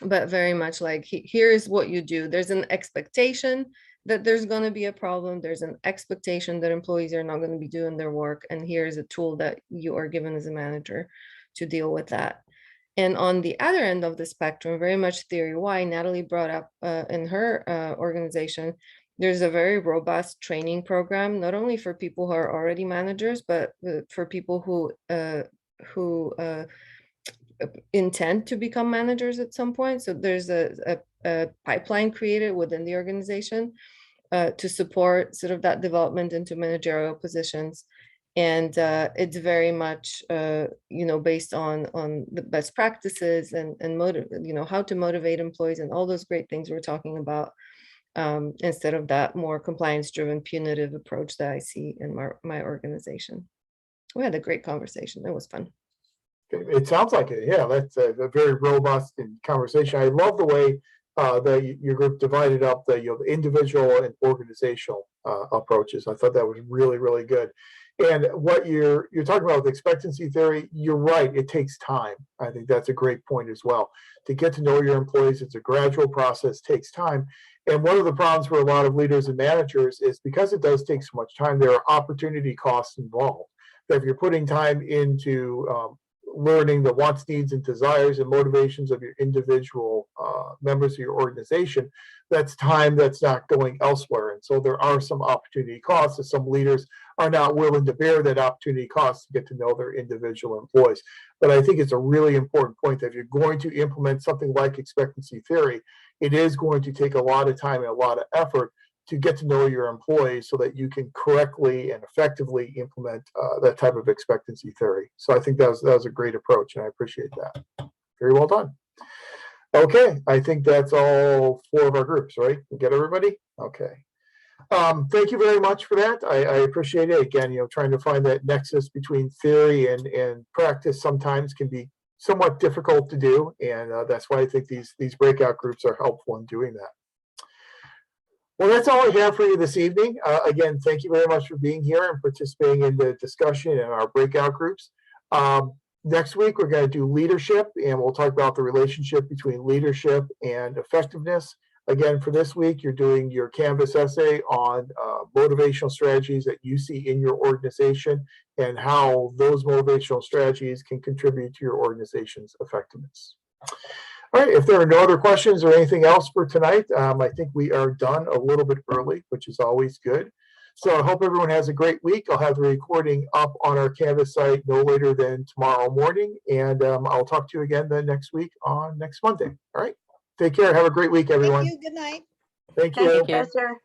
Speaker 4: but very much like, here's what you do. There's an expectation that there's going to be a problem. There's an expectation that employees are not going to be doing their work. And here's a tool that you are given as a manager to deal with that. And on the other end of the spectrum, very much theory Y, Natalie brought up in her organization, there's a very robust training program, not only for people who are already managers, but for people who intend to become managers at some point. So there's a pipeline created within the organization to support sort of that development into managerial positions. And it's very much, based on the best practices and how to motivate employees and all those great things we're talking about, instead of that more compliance-driven punitive approach that I see in my organization. We had a great conversation. It was fun.
Speaker 1: It sounds like it. Yeah, that's a very robust conversation. I love the way that your group divided up the individual and organizational approaches. I thought that was really, really good. And what you're talking about with expectancy theory, you're right. It takes time. I think that's a great point as well. To get to know your employees, it's a gradual process, takes time. And one of the problems for a lot of leaders and managers is because it does take so much time, there are opportunity costs involved. That if you're putting time into learning the wants, needs, and desires and motivations of your individual members of your organization, that's time that's not going elsewhere. And so there are some opportunity costs that some leaders are not willing to bear that opportunity cost to get to know their individual employees. But I think it's a really important point that if you're going to implement something like expectancy theory, it is going to take a lot of time and a lot of effort to get to know your employees so that you can correctly and effectively implement that type of expectancy theory. So I think that was a great approach, and I appreciate that. Very well done. Okay, I think that's all 4 of our groups, right? We get everybody? Okay. Thank you very much for that. I appreciate it. Again, trying to find that nexus between theory and practice sometimes can be somewhat difficult to do, and that's why I think these breakout groups are helpful in doing that. Well, that's all I have for you this evening. Again, thank you very much for being here and participating in the discussion in our breakout groups. Next week, we're going to do leadership, and we'll talk about the relationship between leadership and effectiveness. Again, for this week, you're doing your Canvas essay on motivational strategies that you see in your organization and how those motivational strategies can contribute to your organization's effectiveness. All right, if there are no other questions or anything else for tonight, I think we are done a little bit early, which is always good. So I hope everyone has a great week. I'll have the recording up on our Canvas site no later than tomorrow morning, and I'll talk to you again then next week on next Monday. All right, take care. Have a great week, everyone.
Speaker 2: Thank you. Good night.
Speaker 1: Thank you.
Speaker 3: Thank you.
Speaker 7: Professor.